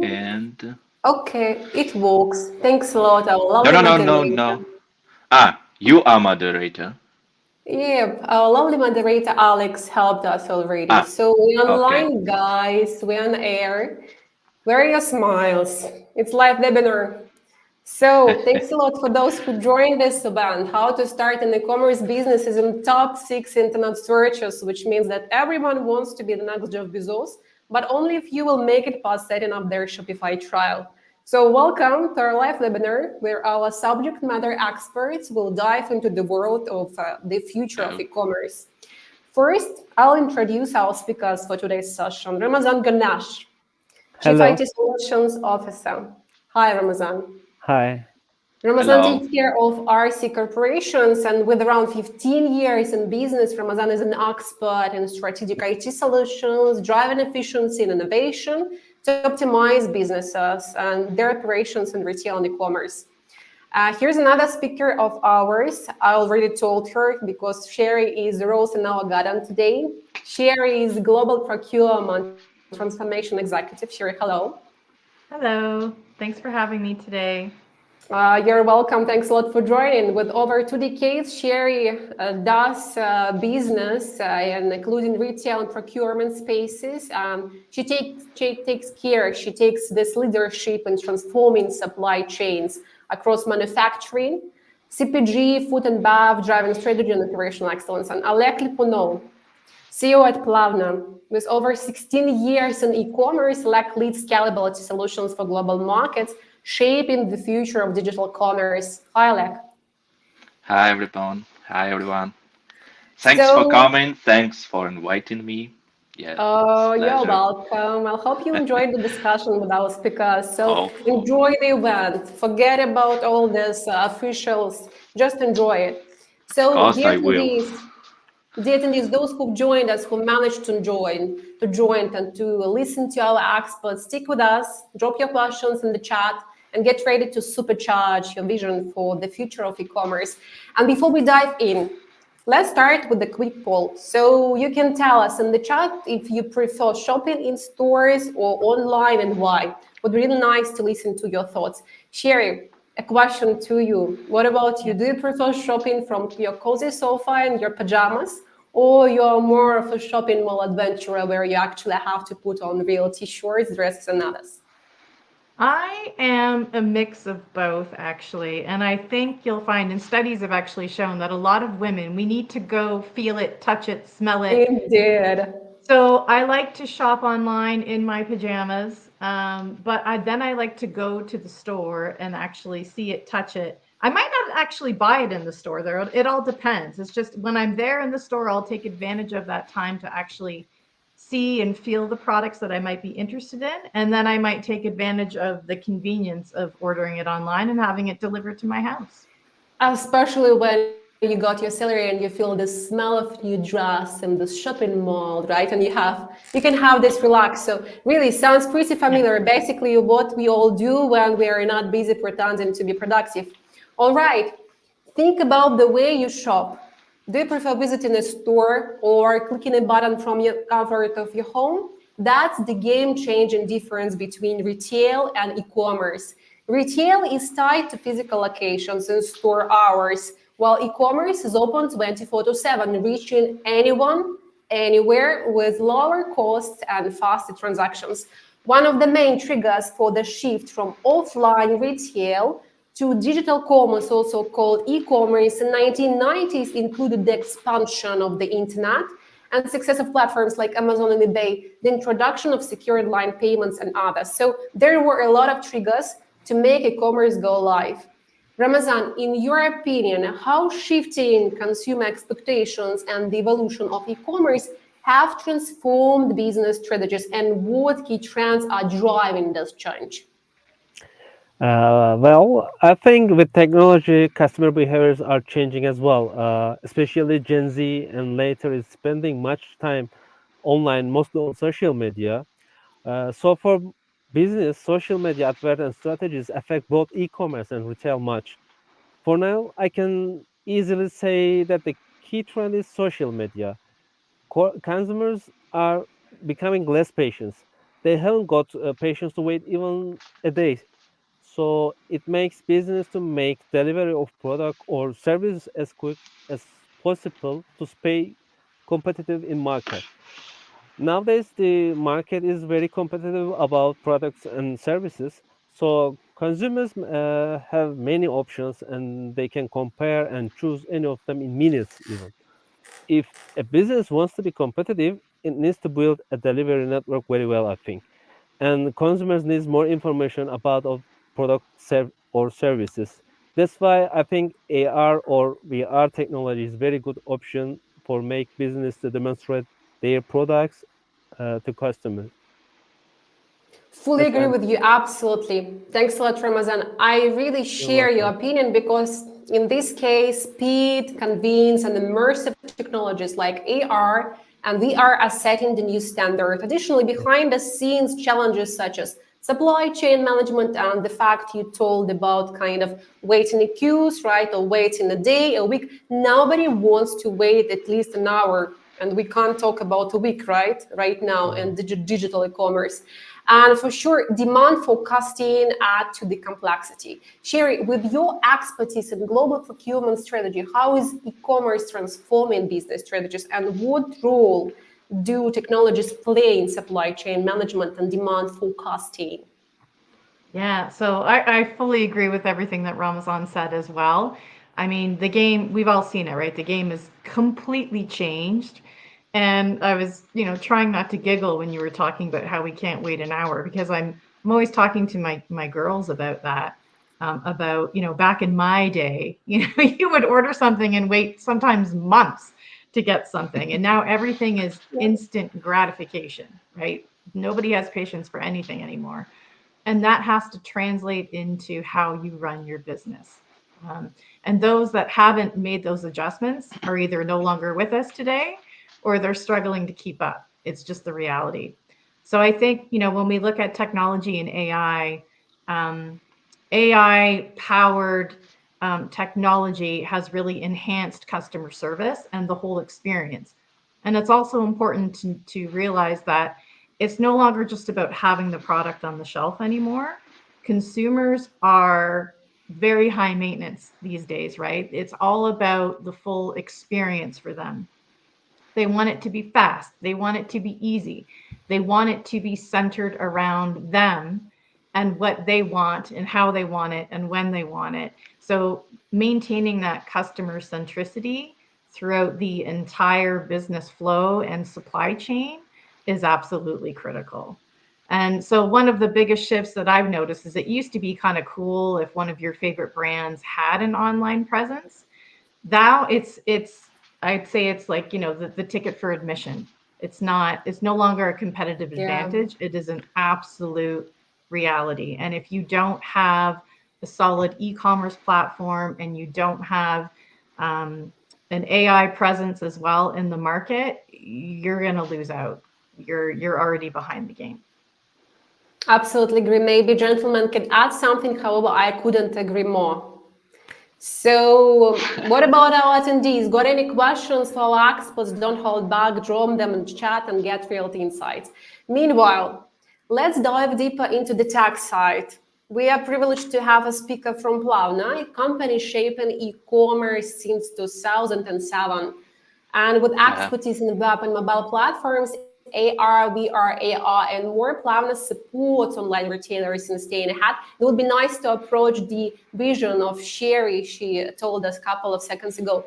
And Okay, it works. Thanks a lot, our no, lovely no, no, no, no. moderator. You are moderator. Yep, our lovely moderator Alex helped us already. Ah, So we're okay. online, guys. We're on air. Where are your smiles? It's live webinar. So thanks a lot for those who joined this event. How to start an e-commerce business is in top 6 internet searches, which means that everyone wants to be the next Jeff Bezos, but only if you will make it past setting up their Shopify trial. So welcome to our live webinar, where our subject matter experts will dive into the world of the future of Oh, e-commerce. First, I'll introduce our speakers for today's session. Ramazan Ganesh, Chief Hello. IT Solutions Officer. Hi, Ramazan. Hi. Ramazan hello. takes care of RC corporations, and with around 15 years in business, Ramazan is an expert in strategic IT solutions, driving efficiency and innovation to optimize businesses and their operations in retail and e-commerce. Here's another speaker of ours. I already told her because Sherry is Rose and our garden today. Sherry is Global Procurement Transformation Executive. Sherry, hello. Hello. Thanks for having me today. You're welcome. Thanks a lot for joining. With over 2 decades, Sherry does business and including retail and procurement spaces. She takes this leadership in transforming supply chains across manufacturing, CPG, food and bev, driving strategy and operational excellence. And Alek Liponov, CEO at Plavna. With over 16 years in e-commerce, LEC leads scalability solutions for global markets, shaping the future of digital commerce. Hi, LEC. Hi, everyone. Hi, everyone. Thanks for So, coming. Thanks for inviting me. Yeah, it's a you're pleasure. welcome. I hope you enjoyed the discussion with our speakers. So, Hopeful. enjoy the event. Forget about all this officials. Just enjoy it. Of So, course, I will. dear attendees, those who've joined us, who managed to join and to listen to our experts, stick with us, drop your questions in the chat, and get ready to supercharge your vision for the future of e-commerce. And before we dive in, let's start with the quick poll. So you can tell us in the chat if you prefer shopping in stores or online and why. Would be really nice to listen to your thoughts. Sherry, a question to you. What about you? Yeah. Do you prefer shopping from your cozy sofa and your pajamas? Or you're more of a shopping mall adventurer where you actually have to put on real t-shirts, dresses, and others? I am a mix of both, actually. And I think you'll find, and studies have actually shown that a lot of women, we need to go feel it, touch it, smell it. Indeed. So I like to shop online in my pajamas, but then I like to go to the store and actually see it, touch it. I might not actually buy it in the store there. It all depends. It's just when I'm there in the store, I'll take advantage of that time to actually see and feel the products that I might be interested in. And then I might take advantage of the convenience of ordering it online and having it delivered to my house. Especially when you got your salary and you feel the smell of new dress in the shopping mall, right? And you can have this relax. So really sounds pretty Yeah. familiar. Basically what we all do when we are not busy pretending to be productive. All right. Think about the way you shop. Do you prefer visiting a store or clicking a button from your comfort of your home? That's the game-changing difference between retail and e-commerce. Retail is tied to physical locations and store hours, while e-commerce is open 24/7, reaching anyone, anywhere with lower costs and faster transactions. One of the main triggers for the shift from offline retail to digital commerce, also called e-commerce, in 1990s included the expansion of the internet and success of platforms like Amazon and eBay, the introduction of secured line payments and others. So there were a lot of triggers to make e-commerce go live. Ramazan, in your opinion, how shifting consumer expectations and the evolution of e-commerce have transformed business strategies, and what key trends are driving this change? Well, I think with technology, customer behaviors are changing as well. Especially Gen Z and later is spending much time online, mostly on social media. So for business, social media advert and strategies affect both e-commerce and retail much. For now, I can easily say that the key trend is social media. Consumers are becoming less patient. they haven't got patience to wait even a day. So it makes business to make delivery of product or service as quick as possible to stay competitive in market. Nowadays, the market is very competitive about products and services. So consumers have many options and they can compare and choose any of them in minutes even. If a business wants to be competitive, it needs to build a delivery network very well, I think. And consumers needs more information about of product or services. That's why I think AR or VR technology is very good option for make business to demonstrate their products to customers. Fully That's agree why with you. Absolutely. Thanks a lot, Ramazan. I really you're share your welcome. opinion because in this case, speed, convenience, and immersive technologies like AR and VR are setting the new standard. Additionally, behind the scenes challenges such as supply chain management and the fact you told about kind of waiting in queues, right? Or waiting a day, a week. Nobody wants to wait at least an hour. And we can't talk about a week, right? Right now in Mhm. digital e-commerce. And for sure, demand forecasting add to the complexity. Sherry, with your expertise in global procurement strategy, how is e-commerce transforming business strategies and what role do technologies play in supply chain management and demand forecasting? Yeah, so I fully agree with everything that Ramazan said as well. I mean, the game, we've all seen it, right? The game is completely changed. And I was, trying not to giggle when you were talking about how we can't wait an hour because I'm always talking to my girls about that. About, back in my day, you would order something and wait sometimes months to get something. And now everything is instant gratification, right? Nobody has patience for anything anymore. And that has to translate into how you run your business. Um, and those that haven't made those adjustments are either no longer with us today or they're struggling to keep up. It's just the reality. So I think, when we look at technology and AI powered technology has really enhanced customer service and the whole experience. And it's also important to realize that it's no longer just about having the product on the shelf anymore. Consumers are very high maintenance these days, right? It's all about the full experience for them. They want it to be fast. They want it to be easy. They want it to be centered around them and what they want and how they want it and when they want it. So maintaining that customer centricity throughout the entire business flow and supply chain is absolutely critical. And so one of the biggest shifts that I've noticed is it used to be kind of cool if one of your favorite brands had an online presence. Now it's I'd say it's like, the ticket for admission. It's no longer a competitive Yeah. advantage. It is an absolute reality. And if you don't have a solid e-commerce platform and you don't have an AI presence as well in the market, you're going to lose out. You're already behind the game. Absolutely agree. Maybe gentlemen can add something, however, I couldn't agree more. So, what about our attendees? Got any questions for our experts? Don't hold back, drop them in chat and get real insights. Meanwhile, let's dive deeper into the tech side. We are privileged to have a speaker from Plavna, a company shaping e-commerce since 2007. And with Yeah. expertise in web and mobile platforms, AR, VR, AR, and more, Plavna supports online retailers in staying ahead. It would be nice to approach the vision of Sherry, she told us a couple of seconds ago.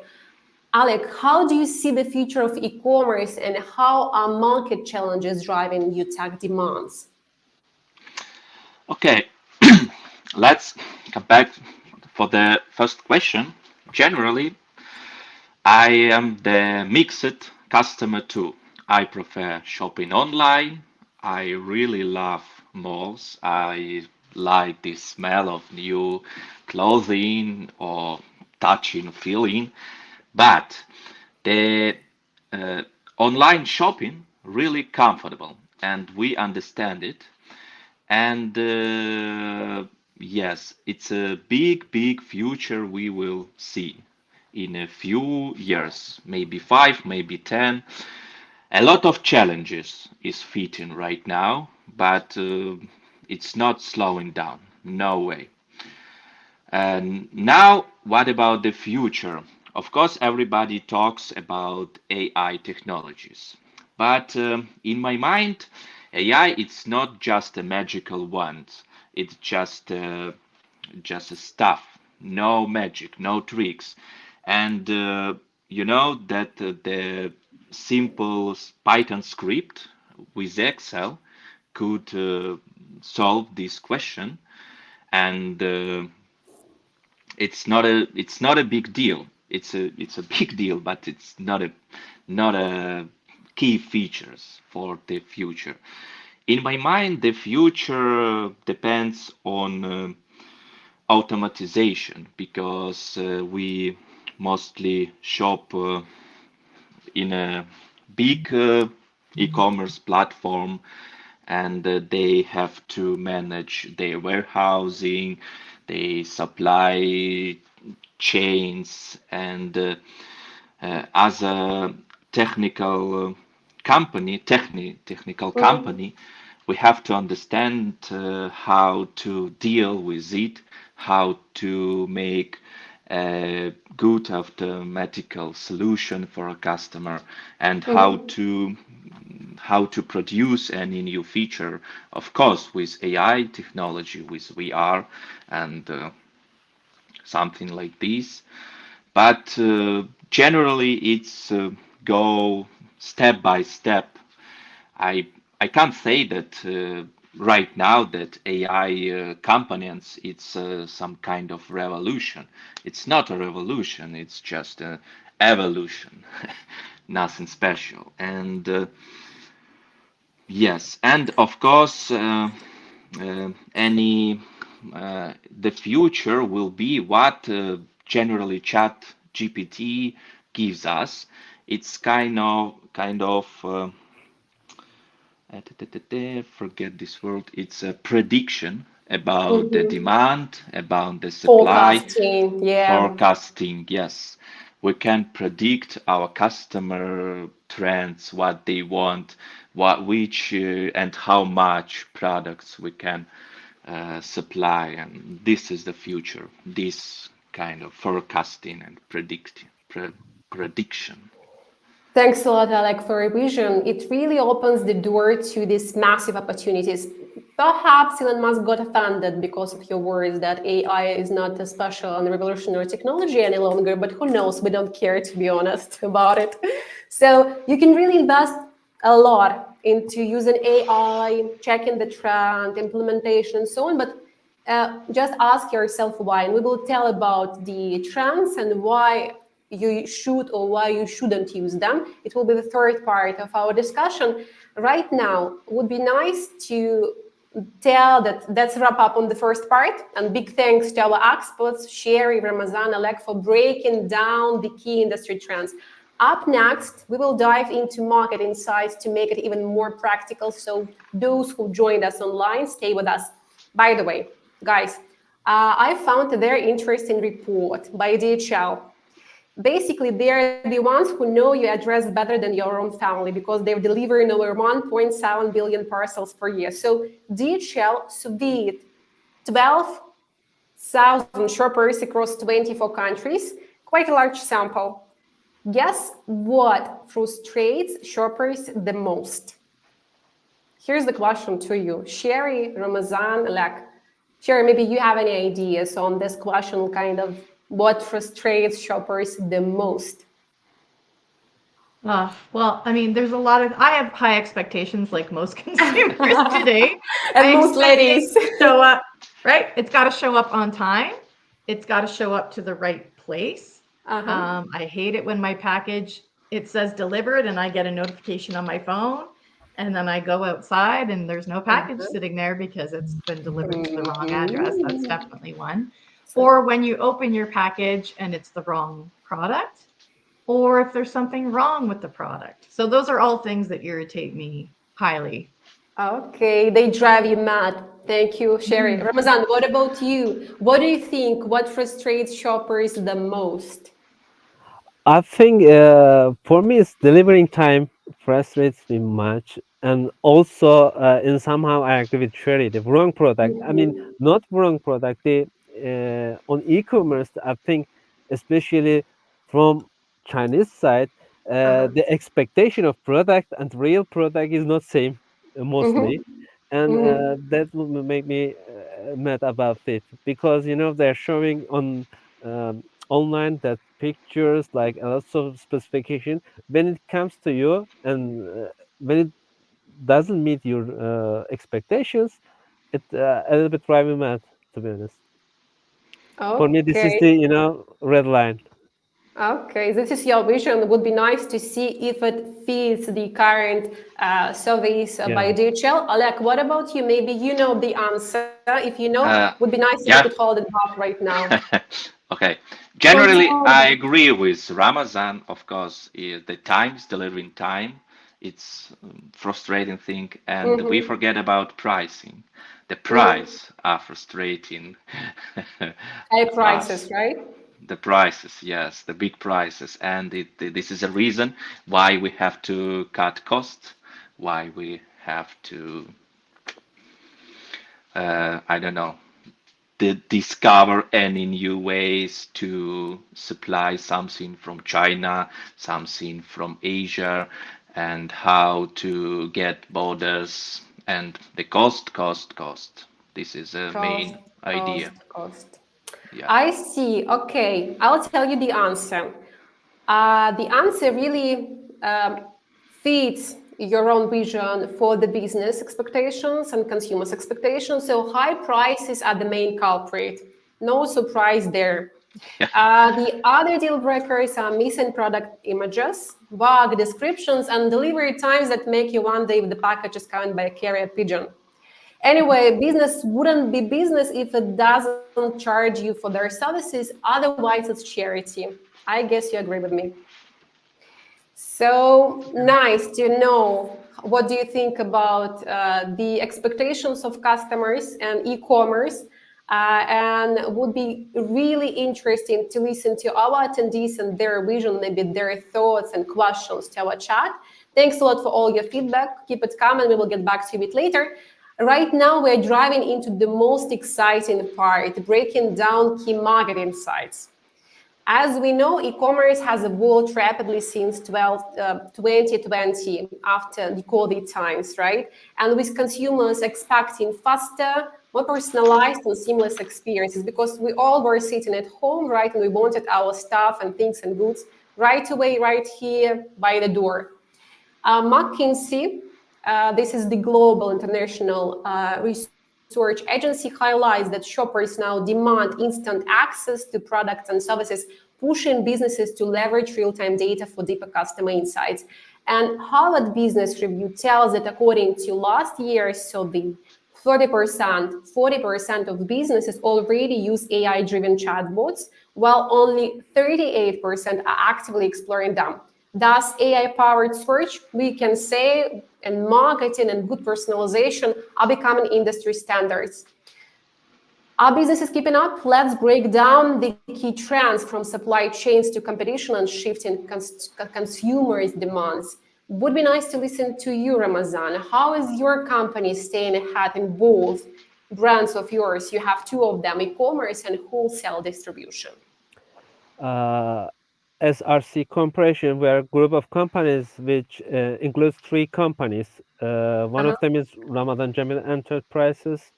Alec, how do you see the future of e-commerce and how are market challenges driving new tech demands? Okay. Let's come back for the first question. Generally, I am the mixed customer too. I prefer shopping online. I really love malls. I like the smell of new clothing or touching feeling. But the uh, online shopping really comfortable and we understand it. And yes, it's a big future we will see in a few years, maybe 5, maybe 10. A lot of challenges is fitting right now, but it's not slowing down. No way. And now, what about the future? Of course, everybody talks about AI technologies, but in my mind, AI it's not just a magical wand. It's just a stuff. No magic, no tricks, and you know that the simple Python script with Excel could solve this question, and it's not a big deal. It's a big deal, but it's not a key features for the future. In my mind, the future depends on automatization because we mostly shop in a big e-commerce platform, and they have to manage their warehousing, their supply chains, and as a technical technical Mhm. company, we have to understand how to deal with it, how to make a good automatical solution for a customer, and Mhm. how to produce any new feature, of course, with AI technology, with VR, and something like this. But generally, it's go step by step. I I can't say that right now that AI components it's some kind of revolution. It's not a revolution. It's just an evolution, nothing special. And yes, and of course, any the future will be what generally Chat GPT gives us. It's forget this word. It's a prediction about the Mhm. demand, about the supply, Forecasting, yeah. forecasting. Yes, we can predict our customer trends, what they want, which and how much products we can supply, and this is the future. This kind of forecasting and prediction. Thanks a lot, Alec, for your vision. It really opens the door to these massive opportunities. Perhaps Elon Musk got offended because of your words that AI is not a special and revolutionary technology any longer, but who knows? We don't care, to be honest, about it. So you can really invest a lot into using AI, checking the trend, implementation, and so on. But just ask yourself why, and we will tell about the trends and why you should or why you shouldn't use them. It will be the third part of our discussion. Right now, would be nice to tell that that's wrap up on the first part. And big thanks to our experts, Sherry, Ramazan, Alek, for breaking down the key industry trends. Up next, we will dive into market insights to make it even more practical. So those who joined us online, stay with us. By the way, guys, I found a very interesting report by DHL. Basically, they're the ones who know your address better than your own family because they're delivering over 1.7 billion parcels per year. So DHL surveyed 12,000 shoppers across 24 countries, quite a large sample. Guess what frustrates shoppers the most? Here's the question to you, Sherry, Ramazan, Alek. Sherry, maybe you have any ideas on this question, kind of what frustrates shoppers the most? Well, I mean, there's a lot of, I have high expectations like most consumers today. I And most expect ladies. things to show up, right? It's got to show up on time. It's got to show up to the right place. Uh-huh. I hate it when my package, it says delivered and I get a notification on my phone. And then I go outside and there's no package Uh-huh. sitting there because it's been delivered to the wrong address. That's definitely one. So, Or when you open your package and it's the wrong product, or if there's something wrong with the product. So those are all things that irritate me highly. okay, they drive you mad. Thank you, Sherry. Mhm. Ramazan, what about you? What do you think? What frustrates shoppers the most? I think for me, it's delivering time frustrates me much. And also, in somehow I agree with Sherry, the wrong product. I mean, Mhm. not wrong product. The on e-commerce, I think, especially from Chinese side, Uh-huh. the expectation of product and real product is not same mostly, Mhm. and Mhm. that will make me mad about it because they're showing on online that pictures like a lot of specification when it comes to you and when it doesn't meet your expectations, it a little bit drive me mad, to be honest. For me, this is Okay. the red line. Okay, this is your vision. It would be nice to see if it fits the current surveys by Yeah. DHL. Oleg, what about you? Maybe you know the answer. If you know, would be nice if you could Yeah. hold it back right now. Okay. So Generally, tell I me. agree with Ramazan. Of course, the times, delivering time, it's frustrating thing, and we Mm-hmm, forget about pricing. The mm-hmm. price are frustrating High prices, us. right? The prices, yes, the big prices, and this is a reason why we have to cut costs, why we have to, I don't know, discover any new ways to supply something from China, something from Asia, and how to get borders and the cost. This is a Cost, main cost, idea. cost. Yeah. I see. Okay, I'll tell you the answer. The answer really fits your own vision for the business expectations and consumers' expectations. So high prices are the main culprit. No surprise there. The other deal breakers are missing product images, vague descriptions, and delivery times that make you wonder if the package is coming by a carrier pigeon. Anyway, business wouldn't be business if it doesn't charge you for their services. Otherwise, it's charity. I guess you agree with me. So nice to know. What do you think about the expectations of customers and e-commerce? And would be really interesting to listen to our attendees and their vision, maybe their thoughts and questions to our chat. Thanks a lot for all your feedback. Keep it coming. We will get back to it later. Right now, we're driving into the most exciting part, breaking down key market insights. As we know, e-commerce has evolved rapidly since 2020 after the COVID times, right? And with consumers expecting faster, more personalized and seamless experiences because we all were sitting at home, right? And we wanted our stuff and things and goods right away, right here by the door. McKinsey, this is the global international research agency, highlights that shoppers now demand instant access to products and services, pushing businesses to leverage real-time data for deeper customer insights. And Harvard Business Review tells that according to last year's survey, 40% of businesses already use AI-driven chatbots, while only 38% are actively exploring them. Thus, AI-powered search, we can say, and marketing and good personalization are becoming industry standards. Are businesses keeping up? Let's break down the key trends from supply chains to competition and shifting consumers' demands. Would be nice to listen to you, Ramazan. How is your company staying ahead in both brands of yours? You have two of them, e-commerce and wholesale distribution. Uh, SRC Corporation, we are a group of companies which includes three companies. One Uh-huh. of them is Ramadan Jamil Enterprises.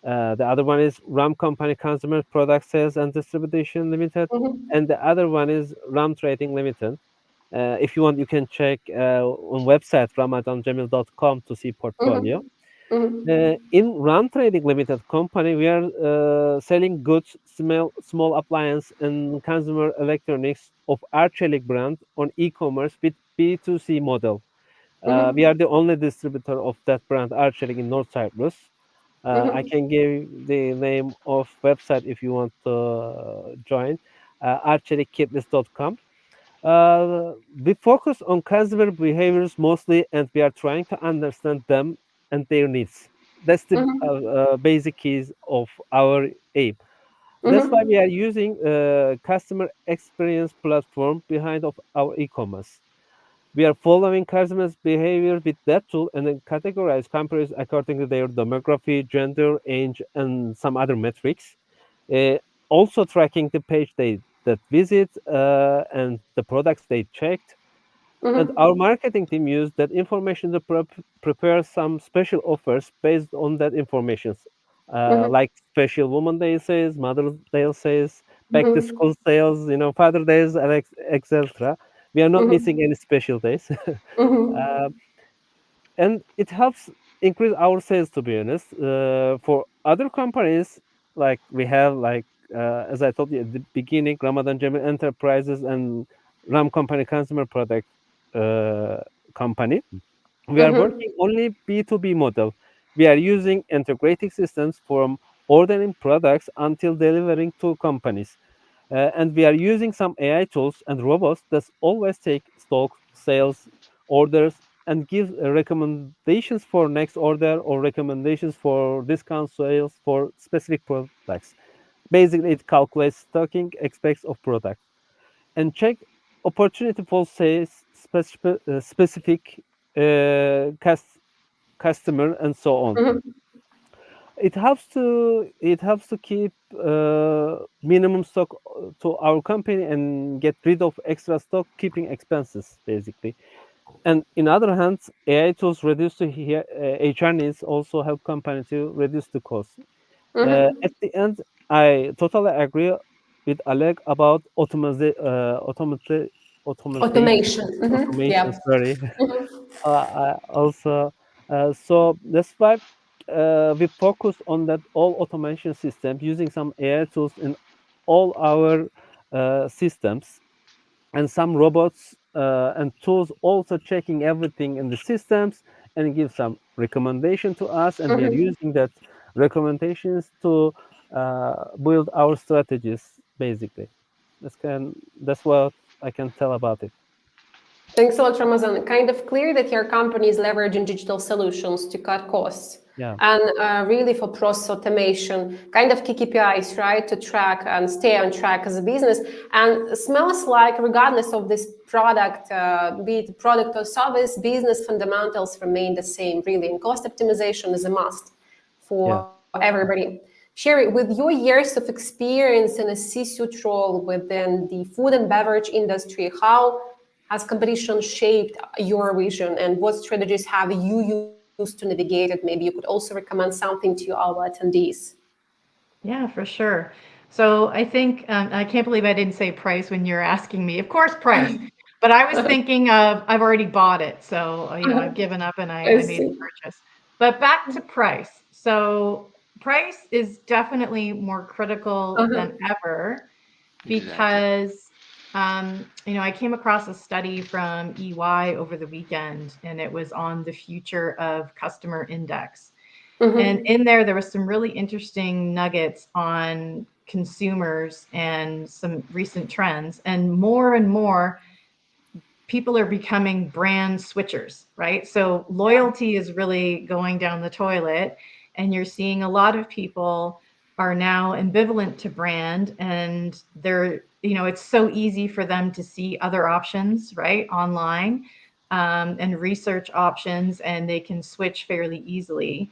The other one is Ram Company Consumer Product Sales and Distribution Limited, Mhm, and the other one is Ram Trading Limited. If you want, you can check on website ramadanjamil.com to see portfolio. mhm, mhm, In Ram Trading Limited company, we are selling goods, small appliance, and consumer electronics of Arçelik brand on e-commerce with B2C model. We are mhm, the only distributor of that brand, Arçelik, in North Cyprus. I mhm, can give the name of website if you want to join, arçelikkitlis.com. We focus on customer behaviors mostly, and we are trying to understand them and their needs. That's the mhm, basic keys of our aim. That's why we mhm, are using customer experience platform behind of our e-commerce. We are following customers' behavior with that tool and then categorize companies according to their demography, gender, age, and some other metrics. Uh, Also tracking the page they that visit and the products they checked. And our marketing team used that information to prepare some special offers based on that information, like special Woman Day sales, Mother's Day sales, back to school sales, Father Days, and etc. We are not missing any special days. uh, and it helps increase our sales, to be honest. For other companies, like we have, like as I told you at the beginning, Ramadan Jamil Enterprises and Ram Company Consumer Product uh, Company, we are working only B2B model. We are using integrated systems from ordering products until delivering to companies. And we are using some AI tools and robots that always take stock, sales, orders, and give recommendations for next order or recommendations for discount sales for specific products. Basically, it calculates stocking expects of product and check opportunity for sales specific uh, cus- customer and so on. It helps to keep minimum stock to our company and get rid of extra stock, keeping expenses basically. And in other hands, AI tools reduce the HR needs, also help company to reduce the cost. At the end, I totally agree with Alec about automation. Automation. Automation, Yeah. sorry. Also, so that's why we focus on that all automation system using some AI tools in all our systems, and some robots and tools also checking everything in the systems and give some recommendation to us, and we are using that recommendations to build our strategies basically. That's what I can tell about it. Thanks a lot, Ramazan. Kind of clear that your company is leveraging digital solutions to cut costs Yeah, and really for process automation, kind of key KPIs, right, to track and stay on track as a business. And smells like, regardless of this product, be it product or service, business fundamentals remain the same, really. And cost optimization is a must yeah. for everybody. Sherry, with your years of experience in a C-suite role within the food and beverage industry, how has competition shaped your vision, and what strategies have you used to navigate it? Maybe you could also recommend something to our attendees. Yeah, for sure. So I think I can't believe I didn't say price when you're asking me. Of course, price. But I was thinking of I've already bought it, so I've given up and I I made the see. purchase. But back to price. So price is definitely more critical than ever Exactly. because I came across a study from EY over the weekend, and it was on the future of customer index. And in there, there was some really interesting nuggets on consumers and some recent trends. And more people are becoming brand switchers, right? So loyalty is really going down the toilet. And you're seeing a lot of people are now ambivalent to brand, and it's so easy for them to see other options, right, online, and research options, and they can switch fairly easily.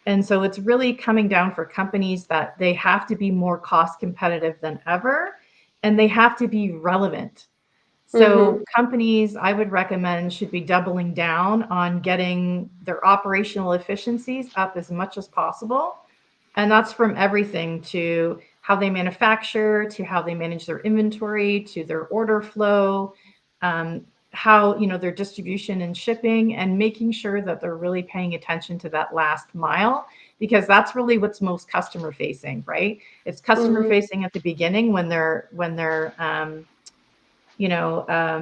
And so it's really coming down for companies that they have to be more cost competitive than ever, and they have to be relevant. So companies, I would recommend, should be doubling down on getting their operational efficiencies up as much as possible. And that's from everything to how they manufacture, to how they manage their inventory, to their order flow, how, their distribution and shipping, and making sure that they're really paying attention to that last mile, because that's really what's most customer facing, right? It's customer facing at the beginning when they're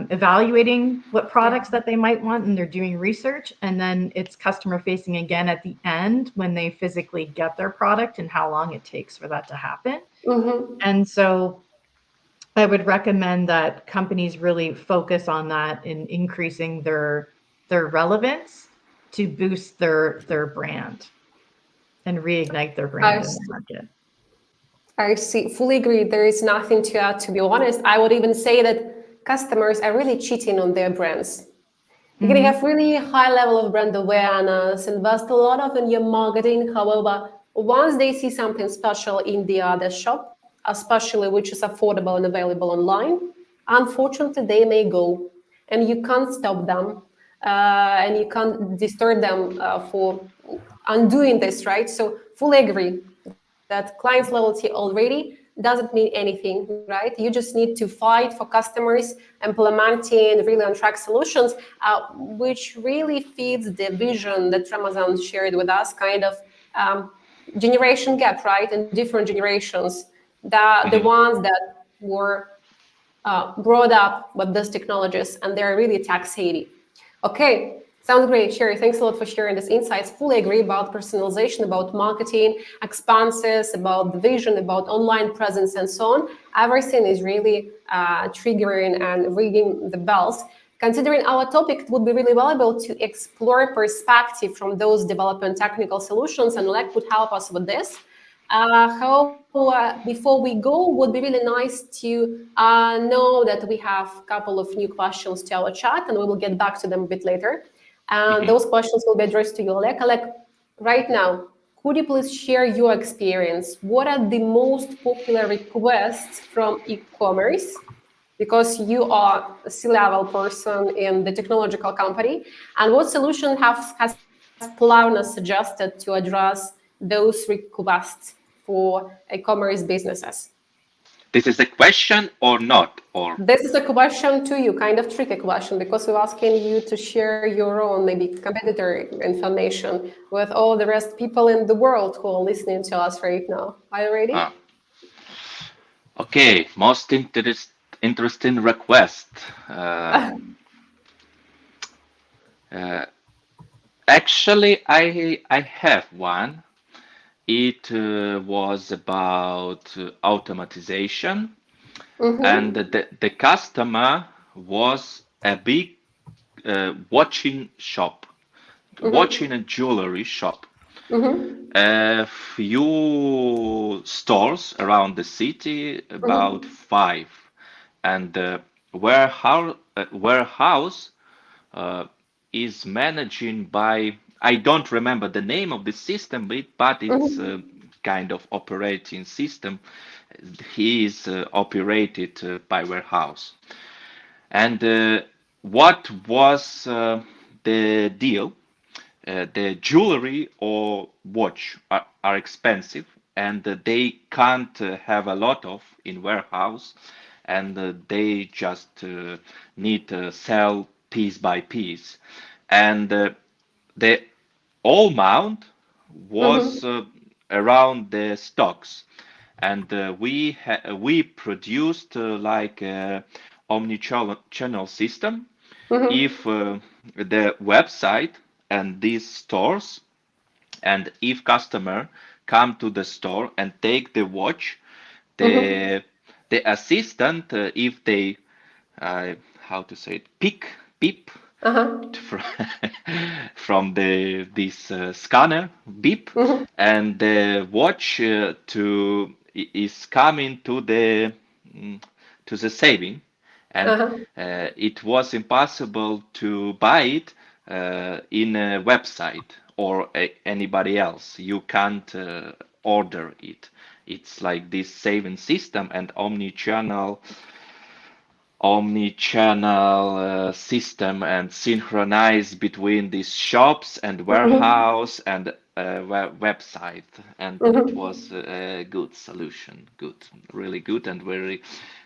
evaluating what products that they might want, and they're doing research. And then it's customer facing again at the end when they physically get their product and how long it takes for that to happen. And so I would recommend that companies really focus on that in increasing their relevance to boost their brand and reignite their I brand in the see. market. I see. Fully agree. There is nothing to add, to be honest. I would even say that customers are really cheating on their brands. You're going to have really high level of brand awareness, invest a lot of in your marketing. However, once they see something special in the other shop, especially which is affordable and available online, unfortunately, they may go, and you can't stop them, and you can't disturb them for undoing this, right? So fully agree that client's loyalty already doesn't mean anything, right? You just need to fight for customers, implementing really on-track solutions, which really feeds the vision that Ramazan shared with us, kind of generation gap, right? And different generations, the Mhm. ones that were brought up with these technologies and they're really tech savvy. Okay, sounds great, Sherry. Thanks a lot for sharing these insights. Fully agree about personalization, about marketing, expenses, about the vision, about online presence, and so on. Everything is really triggering and ringing the bells. Considering our topic, it would be really valuable to explore perspective from those developing technical solutions, and Oleg would help us with this. However, before we go, would be really nice to know that we have a couple of new questions to our chat, and we will get back to them a bit later. And Mhm. those questions will be addressed to you, Oleg. Oleg, right now, could you please share your experience? What are the most popular requests from e-commerce? Because you are a C-level person in the technological company, and what solution has Klarna suggested to address those requests for e-commerce businesses? This is a question or not? Or This is a question to you, kind of tricky question, because we're asking you to share your own maybe competitor information with all the rest people in the world who are listening to us right now. Are you ready? ah, okay, most interesting request. Uh, Actually, I have one. It was about automatization, and Mm-hmm. the customer was a big watching shop, watching Mm-hmm. and jewelry shop. Mm-hmm. Few stores around the city, about Mm-hmm. five, and the warehouse uh, is managing by, I don't remember the name of the system, but it's Mm-hmm. a kind of operating system. He is operated by warehouse. And what was the deal? The jewelry or watch are expensive, and they can't have a lot of in warehouse, and they just need to sell piece by piece. And the all amount was Mm-hmm. around the stocks, and we produced like a omni-channel system. If Mm-hmm. the website and these stores, and if customer come to the store and take the watch, Mm-hmm. the the assistant, if they how to say it, beep Uh-huh. from from the this scanner beep, Mm-hmm. and the watch is coming mm, to the saving, and Uh-huh. it was impossible to buy it in a website or anybody else. You can't order it. It's like this saving system and omni-channel system, and synchronize between these shops and Mm-hmm. warehouse and website, and it Mm-hmm. was a good solution, good, really good, and very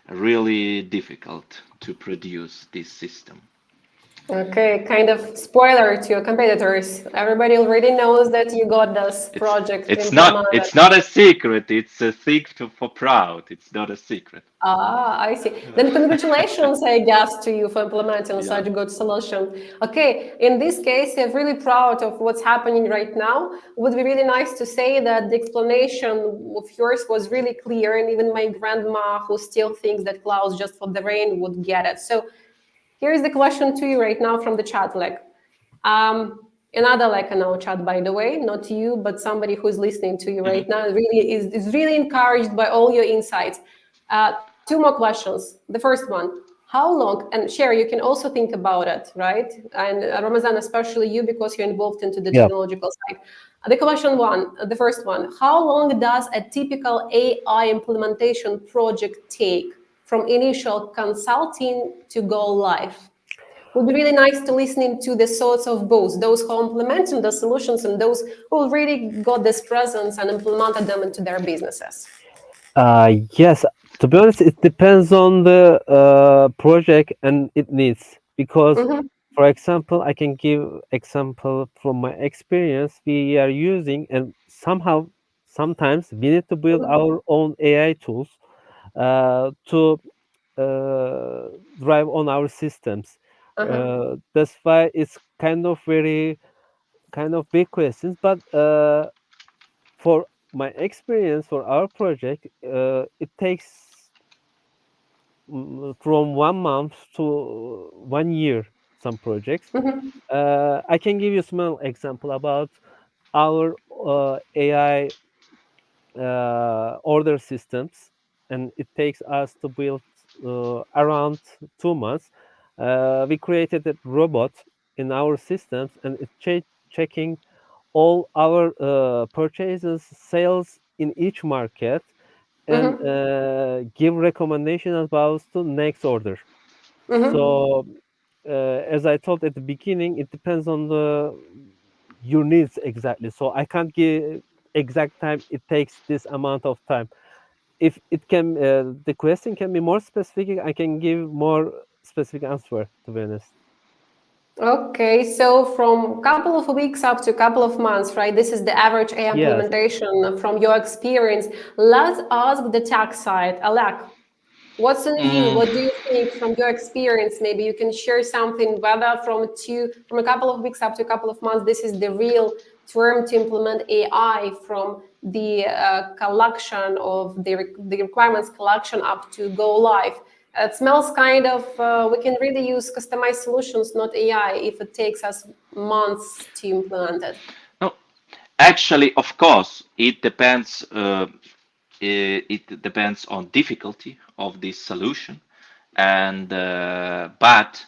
really difficult to produce this system. Okay, kind of spoiler to your competitors. Everybody already knows that you got this it's project it's not implemented. it's not a secret, it's a thing for proud, it's not a secret. Ah, I see. Then congratulations, I guess, to you for implementing Yeah. such a good solution. Okay, in this case, I'm really proud of what's happening right now. Would be really nice to say that the explanation of yours was really clear, and even my grandma, who still thinks that clouds just for the rain, would get it. So here's the question to you right now from the chat, like, another like in our chat, by the way, not you, but somebody who's listening to you Mhm. right now, really is really encouraged by all your insights. Two more questions. The first one: how long, and Sher, you can also think about it, right? And Ramazan, especially you, because you're involved into the Yeah. technological side. The first one, how long does a typical AI implementation project take from initial consulting to go live? Would be really nice to listen to the thoughts of both those who are implementing the solutions and those who really got this presence and implemented them into their businesses. Yes, to be honest, it depends on the project and it needs because, Mm-hmm, for example, I can give example from my experience. We are using and sometimes we need to build our own AI tools to drive on our systems. uh-huh, That's why it's kind of very kind of big questions, but for my experience for our project, it takes from 1 month to 1 year. Some projects. mm-hmm, I can give you a small example about our AI order systems, and it takes us to build around 2 months. We created a robot in our systems, and it's checking all our purchases, sales in each market, and mm-hmm, give recommendation about the next order. mm-hmm. So, as I told at the beginning, it depends on the your needs exactly. So I can't give exact time. It takes this amount of time. If it can, the question can be more specific. I can give more specific answer. To be honest, Okay, so from couple of weeks up to a couple of months, right? This is the average AI yes. implementation from your experience. Let's ask the tech side. Alak, what's in view? Mm, What do you think from your experience? Maybe you can share something, whether from a couple of weeks up to a couple of months, this is the real term to implement AI from the collection of the requirements collection up to go live. It smells kind of, we can really use customized solutions, not AI, if it takes us months to implement it. no, actually, of course, it depends. It depends on difficulty of this solution, and but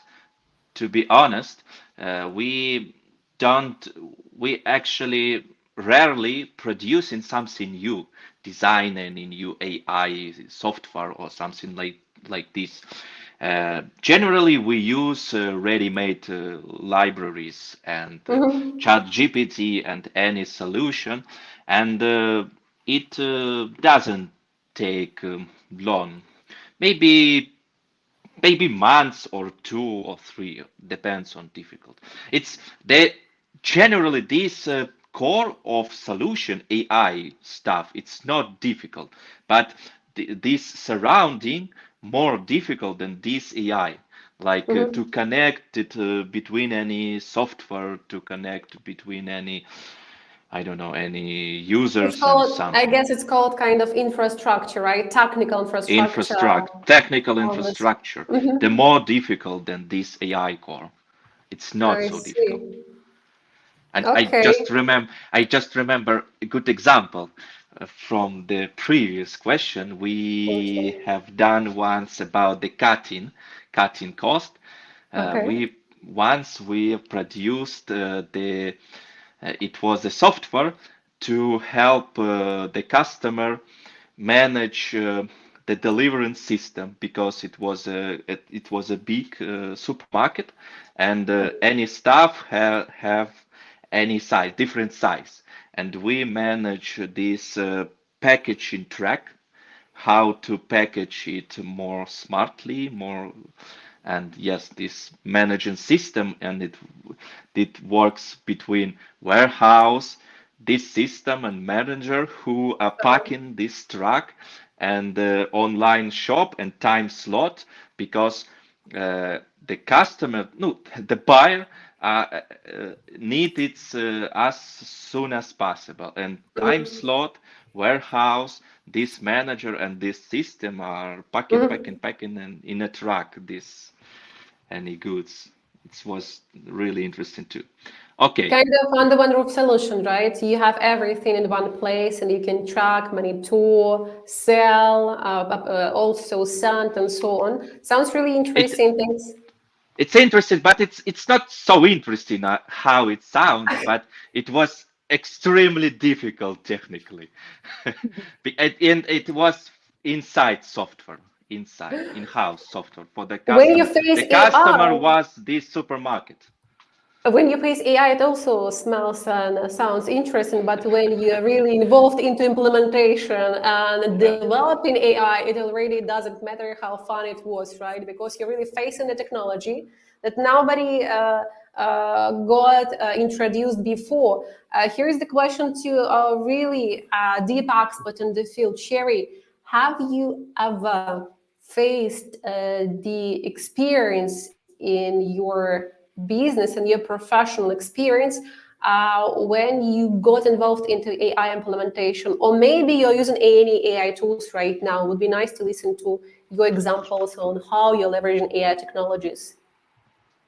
to be honest, we don't. We actually rarely producing something new, designing a new AI software or something like this. Generally, we use ready-made libraries and Mm-hmm. chat GPT and any solution, and it doesn't take long. Maybe months or 2 or 3, depends on difficult. It's the generally this core of solution AI stuff. It's not difficult, but this surrounding more difficult than this AI. Like to Mm-hmm. connect it between any software, to connect between any, I don't know, any It's users and called, I something. guess it's called kind of infrastructure, right? Technical infrastructure. Infrastructure, technical All this. infrastructure, the Mhm. more difficult than this AI core. It's not I so difficult. see. And Okay. I just remember a good example from the previous question we have done once about the cutting cost. Okay. We produced it was a software to help the customer manage the delivery system, because it was a big supermarket, and any staff have any size, different size, and we manage this packaging track, how to package it more smartly, more, and yes, this managing system, and it works between warehouse, this system, and manager who are packing this truck, and the online shop and time slot, because the customer, no, the buyer need it as soon as possible, and time Mhm. slot, warehouse, this manager and this system are Mhm. packing in a truck this any goods. It was really interesting too. Okay. Kind of under one roof solution, right? You have everything in one place and you can track, monitor, sell, also send and so on. Sounds really It interesting. Thanks. it's interesting, but it's not so interesting how it sounds, but it was extremely difficult technically. And it was inside software, inside in-house software for the When you customer. face The customer AI, was this supermarket. when you face AI, it also smells and sounds interesting, but when you're really involved into implementation and Yeah. developing AI, it already doesn't matter how fun it was, right? Because you're really facing the technology that nobody got introduced before. Here's the question to a really deep expert in the field, Sherry. Have you ever faced the experience in your business and your professional experience when you got involved into AI implementation, or maybe you're using any AI tools right now? It would be nice to listen to your examples on how you're leveraging AI technologies.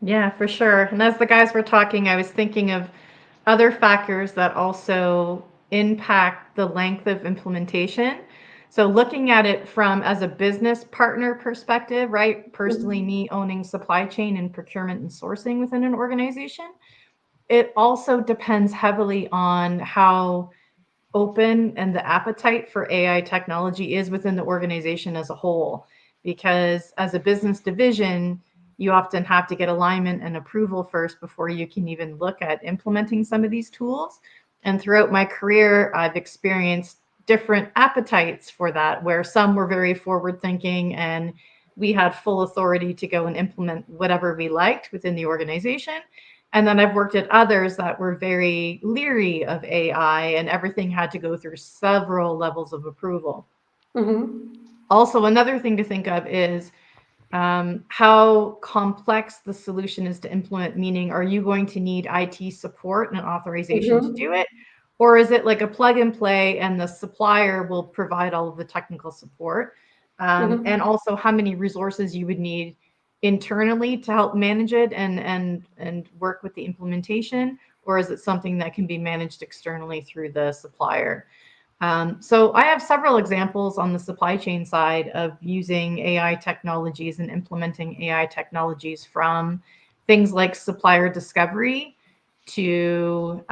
Yeah, for sure. And as the guys were talking, I was thinking of other factors that also impact the length of implementation. So looking at it from as a business partner perspective, right? Personally, me owning supply chain and procurement and sourcing within an organization, it also depends heavily on how open and the appetite for AI technology is within the organization as a whole. Because as a business division, you often have to get alignment and approval first before you can even look at implementing some of these tools. And throughout my career, I've experienced different appetites for that, where some were very forward thinking and we had full authority to go and implement whatever we liked within the organization. And then I've worked at others that were very leery of AI and everything had to go through several levels of approval. Mm-hmm. Also, another thing to think of is how complex the solution is to implement, meaning, are you going to need IT support and authorization to do Mm-hmm. it? Or is it like a plug and play and the supplier will provide all of the technical support? And Mm-hmm. also how many resources you would need internally to help manage it and work with the implementation? Or is it something that can be managed externally through the supplier? So I have several examples on the supply chain side of using AI technologies and implementing AI technologies, from things like supplier discovery to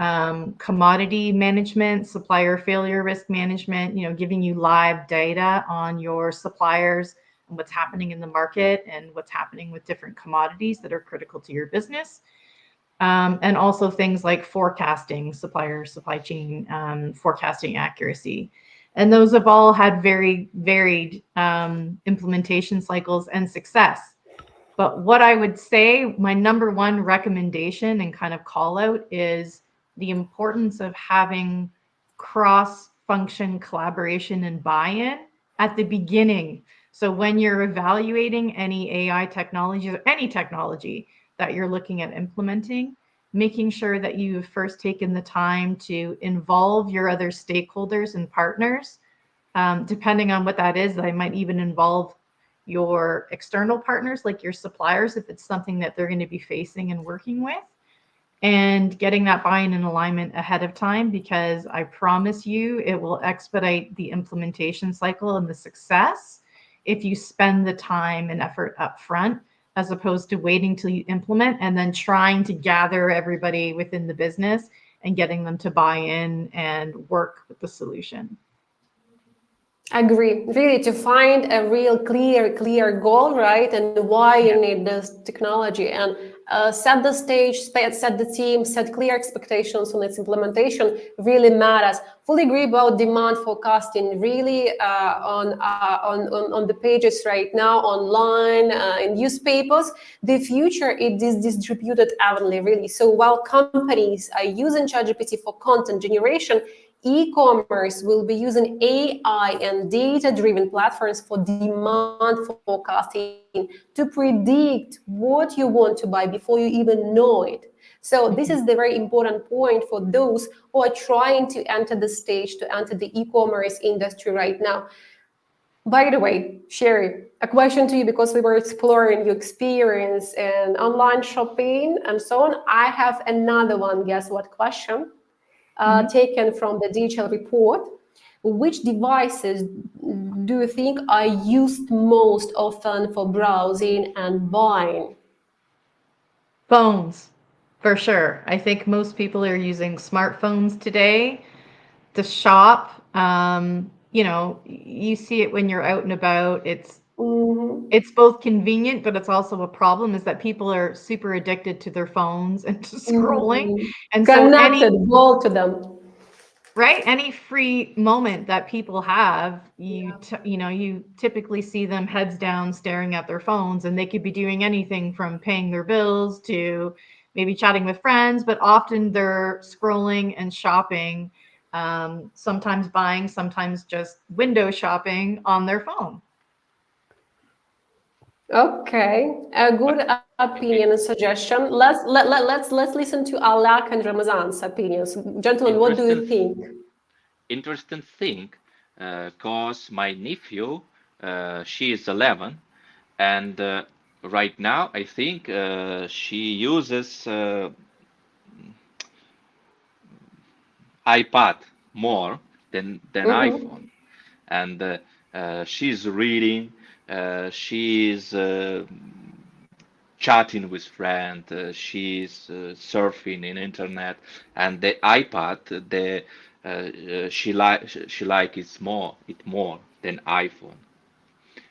commodity management, supplier failure risk management, giving you live data on your suppliers and what's happening in the market and what's happening with different commodities that are critical to your business. And also things like forecasting, supply chain forecasting accuracy. And those have all had very varied implementation cycles and success. But what I would say, my number one recommendation and kind of call out, is the importance of having cross function collaboration and buy-in at the beginning. So when you're evaluating any AI technology or any technology that you're looking at implementing, making sure that you've first taken the time to involve your other stakeholders and partners. Depending on what that is, they might even involve your external partners, like your suppliers, if it's something that they're going to be facing and working with, and getting that buy-in and alignment ahead of time, because I promise you it will expedite the implementation cycle and the success if you spend the time and effort up front, as opposed to waiting till you implement and then trying to gather everybody within the business and getting them to buy in and work with the solution. Agree. Really, to find a real clear goal, right, and why you need this technology, and set the stage, set the team, set clear expectations on its implementation really matters. Fully agree about demand forecasting. Really, on the pages right now, online, in newspapers, the future it is distributed evenly. Really, so while companies are using ChatGPT for content generation, e-commerce will be using AI and data-driven platforms for demand forecasting to predict what you want to buy before you even know it. So this is the very important point for those who are trying to enter the stage, to enter the e-commerce industry right now. By the way, Sherry, a question to you because we were exploring your experience in online shopping and so on. I have another one. Guess what question? Mhm. Taken from the digital report. Which devices do you think are used most often for browsing and buying? Phones, for sure. I think most people are using smartphones today to shop. You know, you see it when you're out and about. Mhm. It's both convenient, but it's also a problem is that people are super addicted to their phones and to scrolling. Mhm. And so Connected, both to them. right, any free moment that people have, you know, you typically see them heads down staring at their phones, and they could be doing anything from paying their bills to maybe chatting with friends, but often they're scrolling and shopping, sometimes buying, sometimes just window shopping on their phone. Okay, a But good opinion and suggestion. Let's listen to Alak and Ramazan's opinions. Gentlemen, what do interesting you think? interesting thing, cause my nephew, she is 11, and right now I think she uses iPad more than iPhone, Mm-hmm. and she's reading, she's chatting with friends, she's surfing in internet, and the iPad, the she like it more than iPhone.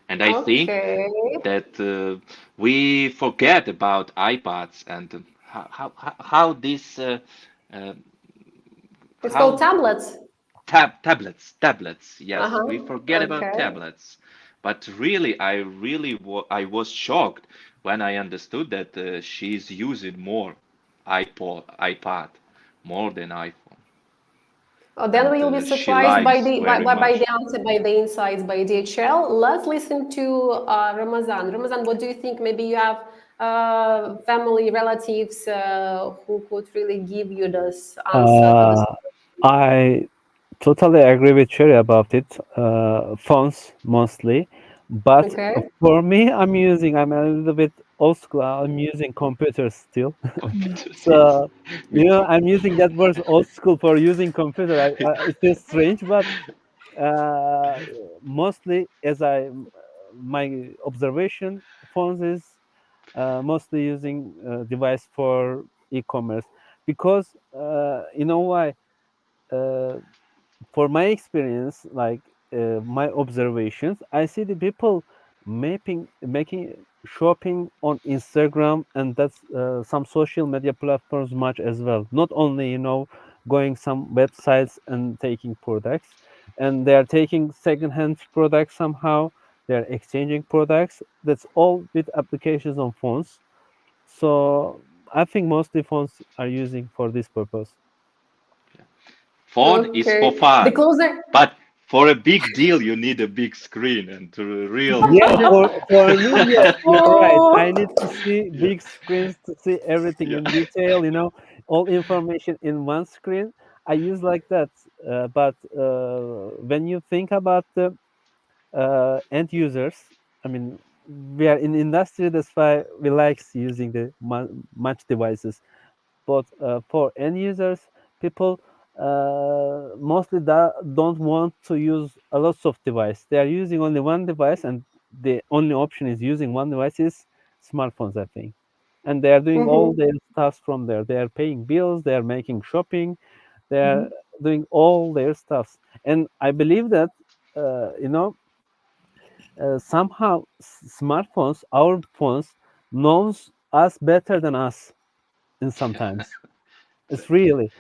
And I think Okay, that we forget about iPads and how this uh, it's called how tablets. tablets. Yes, we Uh-huh. forget about Okay. tablets. But really, I was shocked when I understood that she's using more iPad more than iPhone, Then and we will be she surprised by likes the very by much. the answer, by the insights by DHL. Let's listen to Ramazan. Ramazan, what do you think? Maybe you have family relatives who could really give you this answer to this. Uh, I totally agree with Cherry about it. Phones mostly, but Okay. for me, I'm a little bit old school. I'm using computers still. Computers, yes, So, me too. I'm using that word old school for using computer. It feels strange, but uh, mostly my observation, phones is mostly using device for e-commerce because you know why? Uh, for my experience, like my observations, I see the people making shopping on Instagram, and that's some social media platforms much as well. Not only going some websites and taking products, and they are taking secondhand products somehow. They are exchanging products. That's all with applications on phones. So I think mostly phones are using for this purpose. Phone is for Okay. The fun, closer. but for a big deal, you need a big screen and to real. Yeah, for me, yes, you're right. I need Oh, to see Yeah, big screens to see everything yeah. in detail, all information in one screen. I use like that. But when you think about the end users, I mean, we are in industry, that's why we like using the much devices. But for end users, people mostly don't want to use a lot of device. They are using only one device, and the only option is using one device is smartphones, I think. And they are doing all mhm. their stuff from there. They are paying bills, they are making shopping, they are Mhm. doing all their stuffs. And I believe that somehow smartphones, our phones, knows us better than us in sometimes. It's really,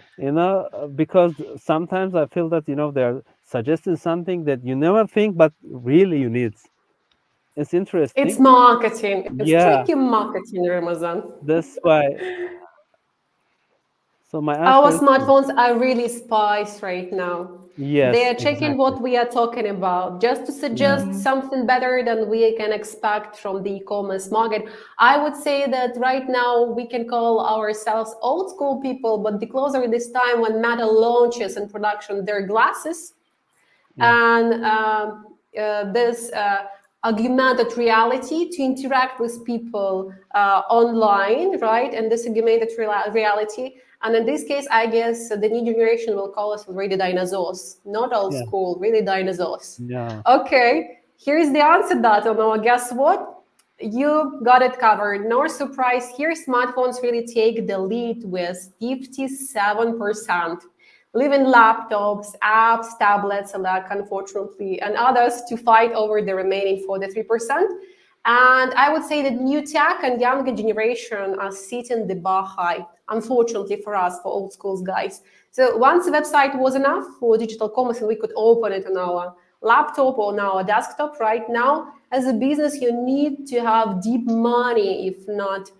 because sometimes I feel that, they're suggesting something that you never think, but really you need. It's It's interesting. marketing. It's Yeah, tricky marketing, Ramazan. that's why. So my Our answer is yes. smartphones are really spies right now. They Yes, are checking exactly. what we are talking about just to Yeah. suggest Mhm. something better than we can expect from the e-commerce market. I would say that right now we can call ourselves old school people, but the closer this time when Meta launches in production their glasses, Yeah. and this augmented reality to interact with people online, right? And this augmented reality. And in this case, I guess the new generation will call us already dinosaurs, not old Yeah, school, really dinosaurs. yeah, Okay, here's the answer, Data. Now, guess what? You got it covered. No surprise here, smartphones really take the lead with 57%, leaving laptops, apps, tablets alike, unfortunately, and others to fight over the remaining 43%. And I would say that new tech and younger generation are setting the bar high, unfortunately for us, for old schools guys. So once the website was enough for digital commerce and we could open it on our laptop or on our desktop. Right now, as a business, you need to have deep money, if not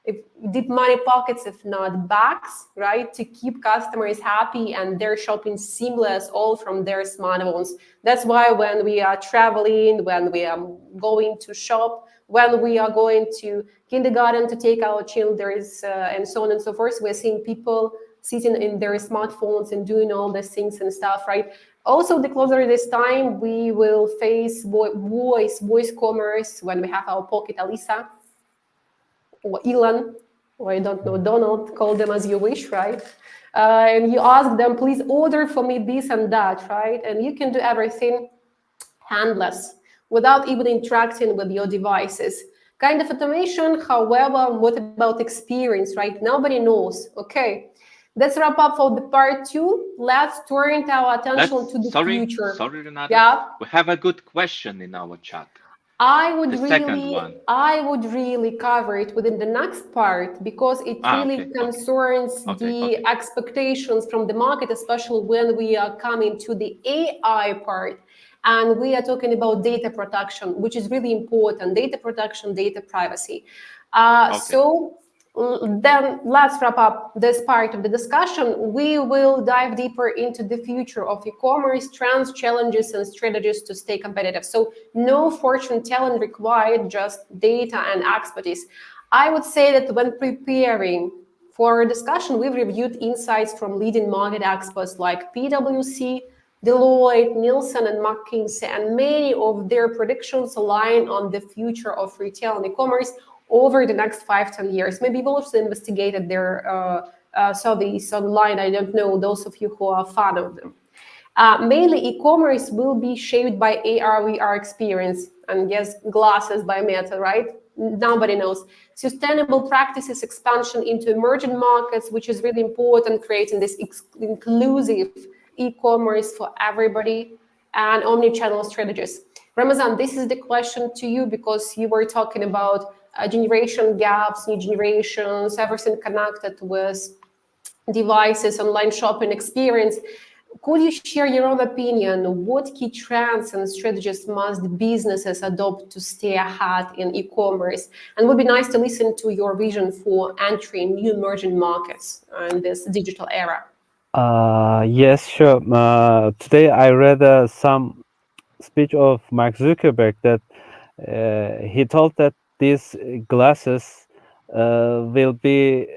if deep money pockets, if not backs, right, to keep customers happy and their shopping seamless, all from their smartphones. That's why when we are traveling, when we are going to shop, when we are going to kindergarten to take our children, and so on and so forth, we're seeing people sitting in their smartphones and doing all these things and stuff, right? Also, the closer this time, we will face voice commerce when we have our pocket Alisa or Elon, or I don't know, Donald, call them as you wish, right? And you ask them, please order for me this and that, right? And you can do everything handless without even interacting with your devices. Kind of automation, however, what about experience, right? Nobody knows. Okay, let's wrap up for the part two. Let's turn our attention Let's to the future. sorry, Renata. Yeah, We have a good question in our chat. I would The second really, one. I would really cover it within the next part because it Ah, really okay, okay, concerns okay, the okay. expectations from the market, especially when we are coming to the AI part. And we are talking about data protection, which is really important, data protection, data privacy. Okay. Then let's wrap up this part of the discussion. We will dive deeper into the future of e-commerce, trends, challenges, and strategies to stay competitive. So no fortune telling required, just data and expertise. I would say that when preparing for our discussion, we've reviewed insights from leading market experts like PwC, Deloitte, Nielsen, and McKinsey, and many of their predictions align on the future of retail and e-commerce over the next 5-10 years. Maybe we'll also investigated their surveys online. I don't know, those of you who are fan of them. Mainly, e-commerce will be shaped by AR, VR experience, and yes, glasses by Meta, right? Nobody knows. Sustainable practices, expansion into emerging markets, which is really important, creating this inclusive e-commerce for everybody, and omni-channel strategies. Ramazan, this is the question to you because you were talking about generation gaps, new generations, everything connected with devices, online shopping experience. Could you share your own opinion? What key trends and strategies must businesses adopt to stay ahead in e-commerce? And it would be nice to listen to your vision for entering new emerging markets in this digital era. yes, sure. Today I read some speech of Mark Zuckerberg that he told that these glasses will be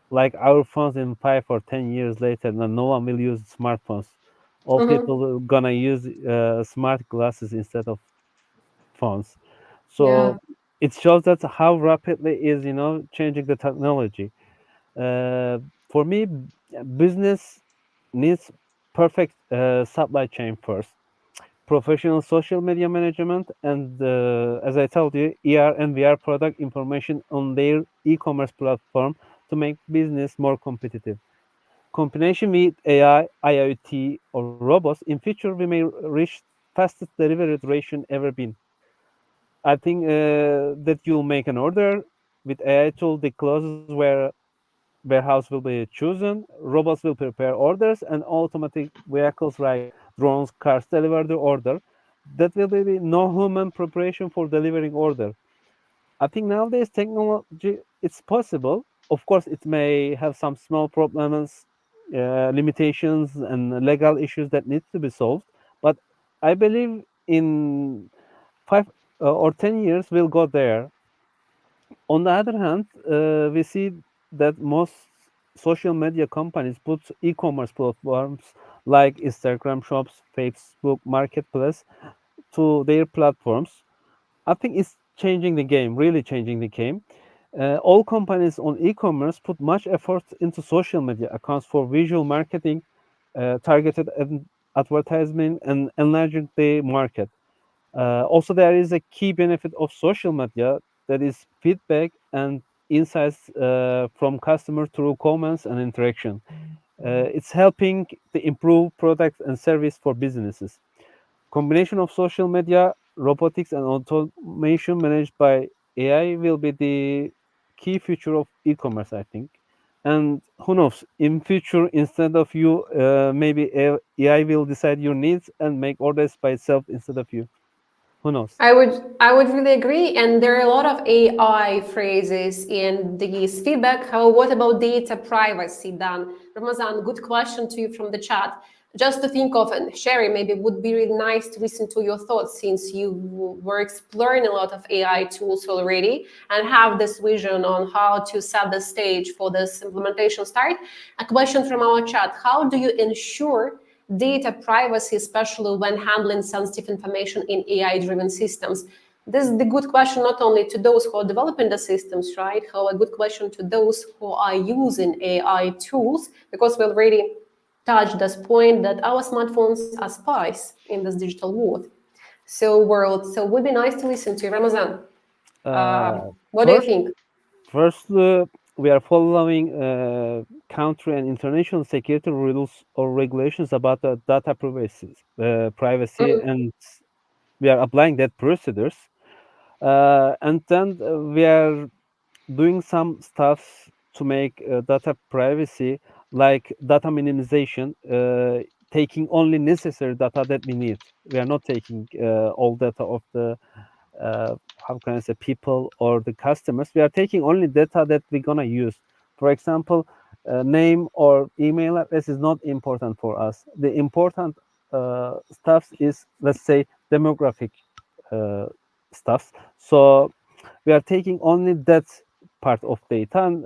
like our phones in 5 or 10 years later. No one will use smartphones. All Mhm. people are gonna use smart glasses instead of phones. Yeah. So it shows that how rapidly is changing the technology. Uh, for me, business needs perfect supply chain first, professional social media management, and as I told you, ER and VR product information on their e-commerce platform to make business more competitive. Combination with AI, IoT, or robots, in future we may reach fastest delivery duration ever been. I think that you'll make an order with AI tool, the closest where warehouse will be chosen, robots will prepare orders, and automatic vehicles like drones, cars deliver the order. That will be no human preparation for delivering order. I think nowadays technology it's possible. Of course, it may have some small problems, limitations, and legal issues that need to be solved. But I believe in 5 or 10 years we'll go there. On the other hand, we see that most social media companies put e-commerce platforms like Instagram shops, Facebook marketplace, to their platforms. I think it's changing the game, really changing the game. All companies on e-commerce put much effort into social media accounts for visual marketing, targeted advertisement, and enlarging the market. Also, there is a key benefit of social media, that is feedback and insights from customers through comments and interaction. It's helping to improve products and service for businesses. Combination of social media, robotics, and automation managed by AI will be the key feature of e-commerce, I think. And who knows, in future, instead of you, maybe AI will decide your needs and make orders by itself instead of you. Who knows? I would really agree. And there are a lot of AI phrases in these feedback. How What about data privacy, Dan? Ramazan, good question to you from the chat. Just to think of, and Sherry, maybe it would be really nice to listen to your thoughts, since you were exploring a lot of AI tools already and have this vision on how to set the stage for this implementation start. A question from our chat: how do you ensure data privacy, especially when handling sensitive information in AI-driven systems? This is the good question not only to those who are developing the systems, right? How a good question to those who are using AI tools, because we already touched this point that our smartphones are spies in this digital world. So it would be nice to listen to you. Ramazan, what do you First, think? firstly, we are following country and international security rules or regulations about the data privacy, Mhm, and we are applying that procedures. And then we are doing some stuff to make data privacy, like data minimization, taking only necessary data that we need. We are not taking all data of the how can I say, people or the customers. We are taking only data that we're gonna use. For example, name or email address is not important for us. The important stuff is, let's say, demographic uh, stuff. So we are taking only that part of data, and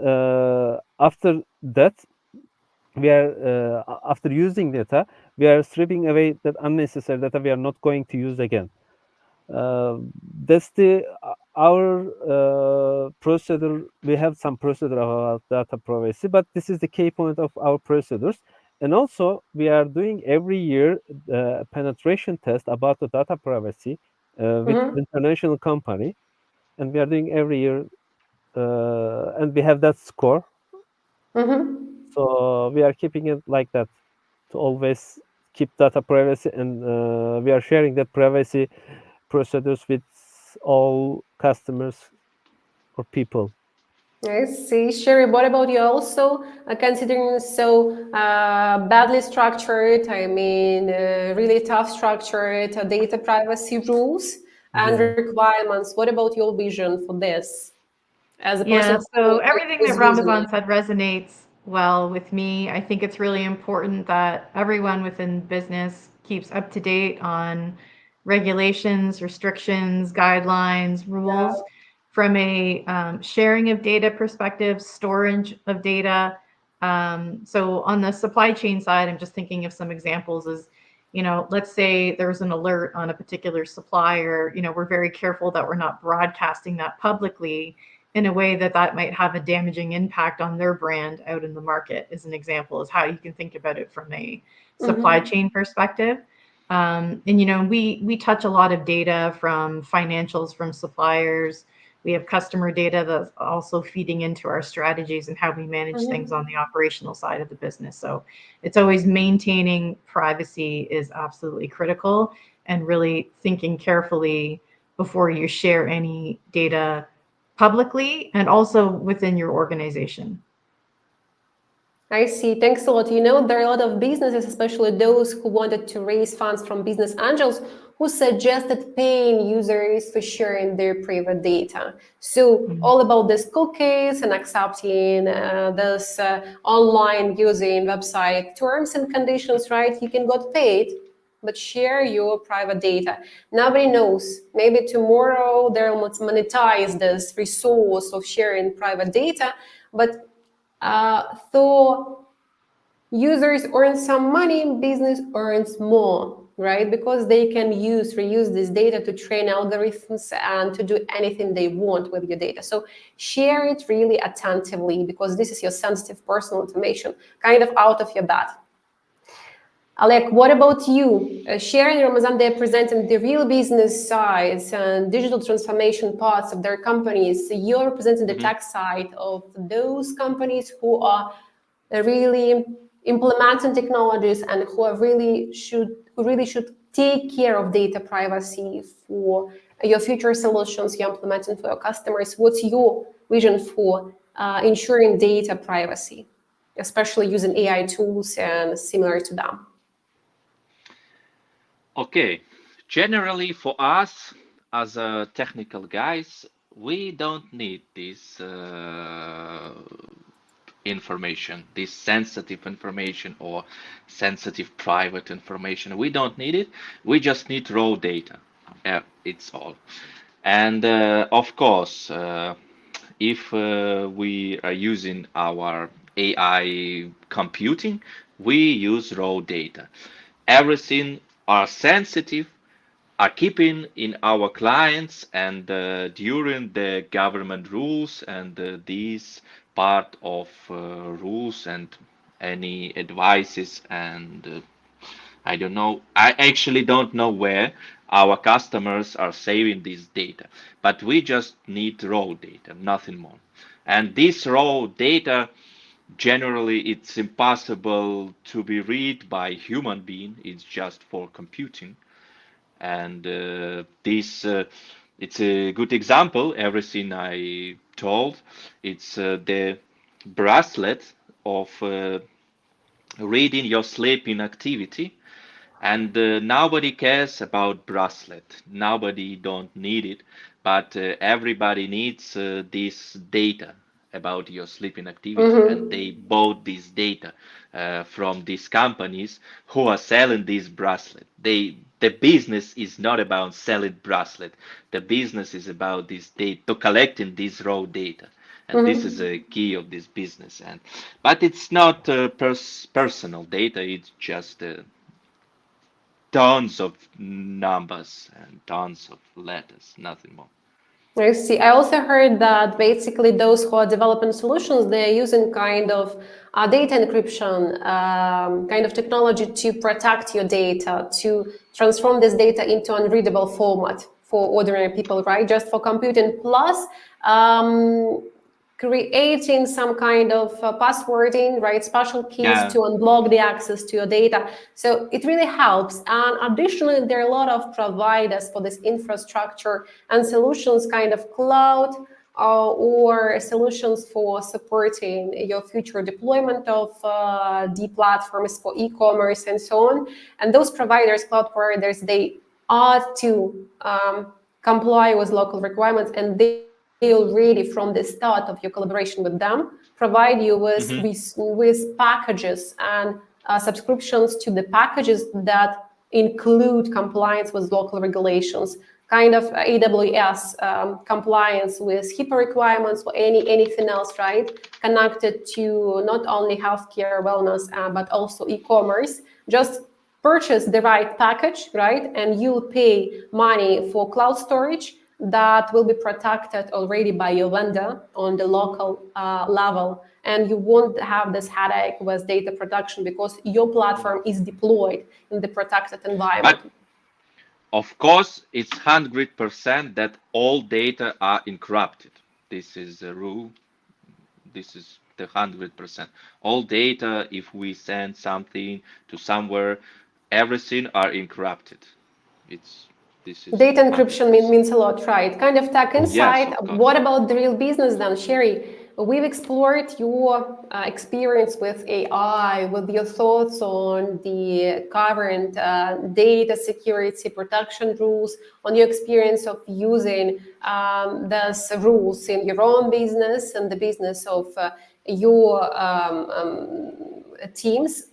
after that, we are after using data, we are stripping away that unnecessary data we are not going to use again. uh, that's the our procedure. We have some procedure about data privacy, but this is the key point of our procedures. And also, we are doing every year penetration test about the data privacy with mhm, international company, and we are doing every year, and we have that score. mhm. So we are keeping it like that to always keep data privacy, and we are sharing that privacy procedures with all customers or people. I see. Sherry, what about you also? Considering so badly structured, I mean, really tough structured data privacy rules and Yeah. requirements, what about your vision for this as a person Yeah, so who everything is that using Ramazan it? said resonates well with me. I think it's really important that everyone within business keeps up to date on regulations, restrictions, guidelines, rules from a sharing of data perspective, storage of data. So on the supply chain side, I'm just thinking of some examples is, let's say there's an alert on a particular supplier, we're very careful that we're not broadcasting that publicly in a way that might have a damaging impact on their brand out in the market, as an example, is how you can think about it from a supply Mm-hmm. chain perspective. And we touch a lot of data from financials from suppliers. We have customer data that's also feeding into our strategies and how we manage things on the operational side of the business. So it's always maintaining privacy is absolutely critical, and really thinking carefully before you share any data publicly and also within your organization. I see. Thanks a lot. You know, there are a lot of businesses, especially those who wanted to raise funds from business angels, who suggested paying users for sharing their private data. So Mhm. all about this cookies and accepting this online using website terms and conditions, right? You can get paid, but share your private data. Nobody knows. Maybe tomorrow they'll monetize this resource of sharing private data, but so users earn some money, business earns more, right? Because they can reuse this data to train algorithms and to do anything they want with your data. So share it really attentively, because this is your sensitive personal information, kind of out of your bat. Alec, what about you? Sharon and Ramazan, they're presenting the real business sides and digital transformation parts of their companies. You're representing the tech side of those companies who are really implementing technologies and who really should take care of data privacy for your future solutions you're implementing for your customers. What's your vision for ensuring data privacy, especially using AI tools and similar to them? Okay, generally for us as technical guys, we don't need this information, this sensitive information or sensitive private information. We don't need it. We just need raw data. It's all. And of course, if we are using our AI computing, we use raw data. Everything are sensitive are keeping in our clients and during the government rules and these part of rules and any advices and I don't know. I actually don't know where our customers are saving this data, but we just need raw data, nothing more. And this raw data, generally, it's impossible to be read by human being. It's just for computing. And this, it's a good example. Everything I told, it's the bracelet of reading your sleeping activity, and nobody cares about bracelet. Nobody don't need it, but everybody needs this data about your sleeping activity, and they bought this data from these companies who are selling this bracelet. The business is not about selling bracelet. The business is about this data, collecting this raw data. And this is a key of this business. And but it's not personal data. It's just tons of numbers and tons of letters, nothing more. I see. I also heard that basically those who are developing solutions, they're using kind of data encryption kind of technology to protect your data, to transform this data into unreadable format for ordinary people, right? Just for computing. Plus, creating some kind of passwording, right? Special keys Yeah, to unblock the access to your data. So it really helps. And additionally, there are a lot of providers for this infrastructure and solutions, kind of cloud or solutions for supporting your future deployment of the platforms for e-commerce and so on. And those providers, cloud providers, they are to comply with local requirements, and they already from the start of your collaboration with them provide you with packages and subscriptions to the packages that include compliance with local regulations, kind of AWS compliance with HIPAA requirements or anything else, right? Connected to not only healthcare, wellness, but also e-commerce. Just purchase the right package, right? And you'll pay money for cloud storage that will be protected already by your vendor on the local level. And you won't have this headache with data protection because your platform is deployed in the protected environment. but of course, it's 100% that all data are encrypted. This is a rule. This is the 100%. All data, if we send something to somewhere, everything are encrypted. It's this is Data encryption 100%. means a lot, right? Kind of tech Yes, insight. of course. What about the real business then, Sherry? We've explored your experience with AI, with your thoughts on the current data security protection rules, on your experience of using those rules in your own business and the business of your teams.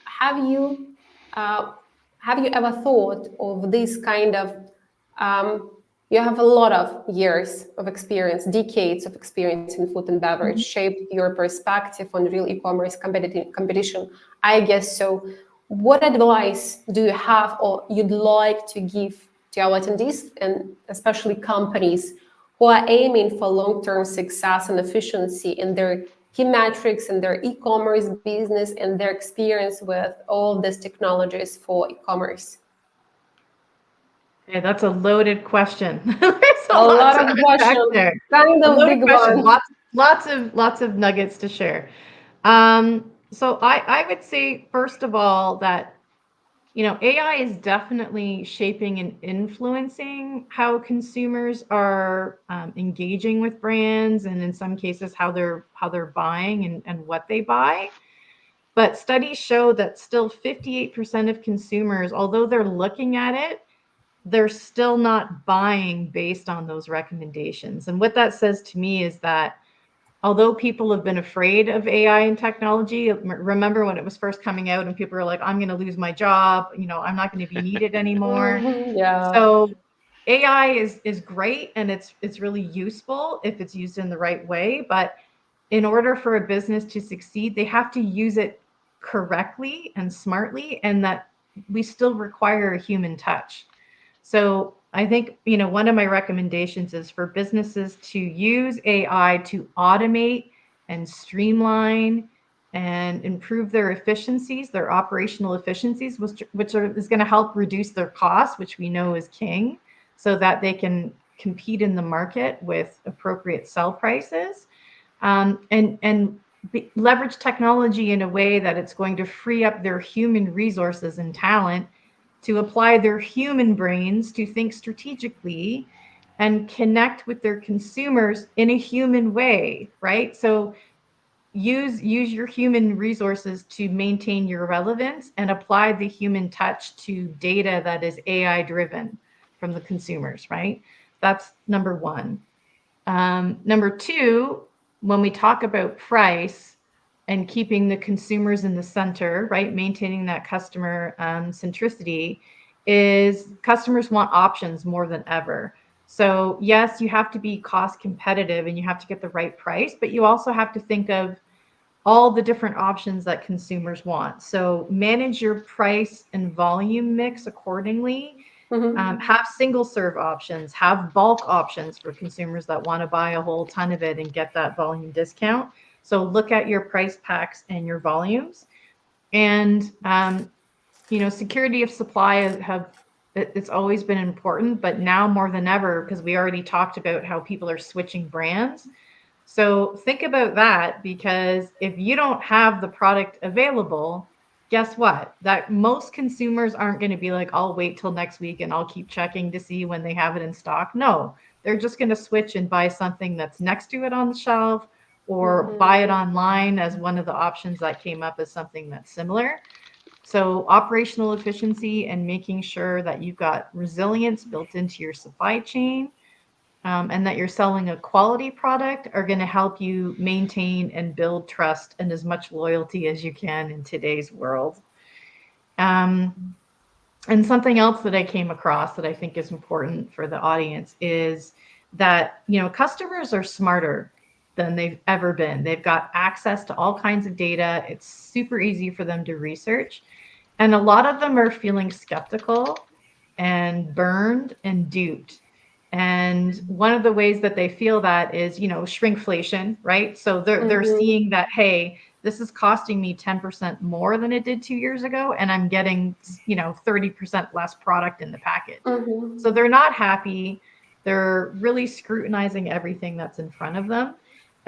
Have you have you ever thought of this kind of You have a lot of years of experience, decades of experience in food and beverage, shaped your perspective on real e-commerce competition. I guess so. What advice do you have or you'd like to give to our attendees and especially companies who are aiming for long-term success and efficiency in their key metrics in their e-commerce business and their experience with all these technologies for e-commerce? Okay, that's a loaded question. There's A lot lot to of unpack questions, there. kind A of loaded big question. one. Lots of nuggets to share. So I would say first of all that AI is definitely shaping and influencing how consumers are engaging with brands, and in some cases how they're buying and what they buy. But studies show that still 58% of consumers, although they're looking at it, they're still not buying based on those recommendations. And what that says to me is that although people have been afraid of AI and technology, remember when it was first coming out and people were like, I'm going to lose my job, I'm not going to be needed anymore. Yeah. So AI is great and it's really useful if it's used in the right way, but in order for a business to succeed, they have to use it correctly and smartly, and that we still require a human touch. So I think, one of my recommendations is for businesses to use AI to automate and streamline and improve their efficiencies, their operational efficiencies, which is going to help reduce their costs, which we know is king, so that they can compete in the market with appropriate sell prices, and leverage technology in a way that it's going to free up their human resources and talent to apply their human brains to think strategically and connect with their consumers in a human way, right? So use your human resources to maintain your relevance and apply the human touch to data that is AI driven from the consumers, right? That's number one. Number two, when we talk about price and keeping the consumers in the center, right, maintaining that customer centricity, is customers want options more than ever. So yes, you have to be cost competitive and you have to get the right price, but you also have to think of all the different options that consumers want. So manage your price and volume mix accordingly. Have single serve options, have bulk options for consumers that want to buy a whole ton of it and get that volume discount. So look at your price packs and your volumes. And security of supply it's always been important, but now more than ever, because we already talked about how people are switching brands. So think about that, because if you don't have the product available, guess what? That most consumers aren't going to be like, I'll wait till next week and I'll keep checking to see when they have it in stock. No, they're just going to switch and buy something that's next to it on the shelf, or buy it online as one of the options that came up as something that's similar. So operational efficiency and making sure that you've got resilience built into your supply chain, and that you're selling a quality product, are going to help you maintain and build trust and as much loyalty as you can in today's world. And something else that I came across that I think is important for the audience is that, customers are smarter than they've ever been. They've got access to all kinds of data. It's super easy for them to research. And a lot of them are feeling skeptical and burned and duped. And one of the ways that they feel that is, shrinkflation, right? So they're seeing that, hey, this is costing me 10% more than it did 2 years ago, and I'm getting, 30% less product in the package. So they're not happy. They're really scrutinizing everything that's in front of them.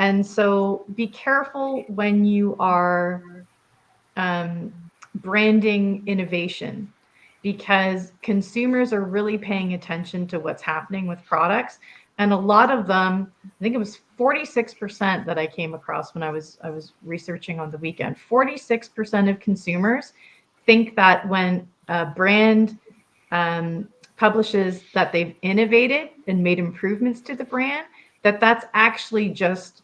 And so be careful when you are branding innovation, because consumers are really paying attention to what's happening with products. And a lot of them, I think it was 46% that I came across when I was researching on the weekend. 46% of consumers think that when a brand publishes that they've innovated and made improvements to the brand, that's actually just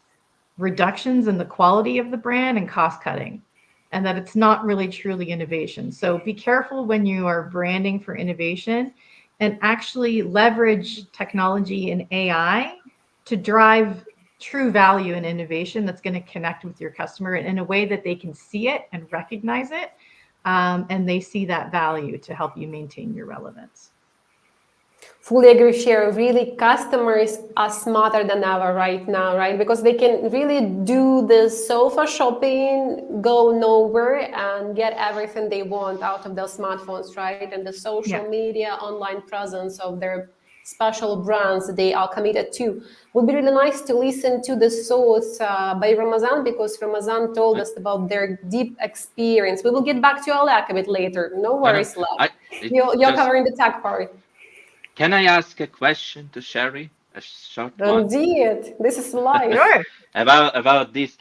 reductions in the quality of the brand and cost cutting, and that it's not really truly innovation. So be careful when you are branding for innovation. and actually leverage technology and AI to drive true value and innovation that's going to connect with your customer in a way that they can see it and recognize it. And they see that value to help you maintain your relevance. Fully agree, Sherry. Really, customers are smarter than ever right now, right? Because they can really do the sofa shopping, go nowhere, and get everything they want out of their smartphones, right? And the social Yeah. media, online presence of their special brands they are committed to. Would be really nice to listen to the thoughts by Ramazan, because Ramazan told us about their deep experience. We will get back to Alec a bit later. No No, no. worries, Alec. It's You're just. covering the tech part. Can I ask a question to Sherry? A short one. Indeed, this is life. Sure. About this.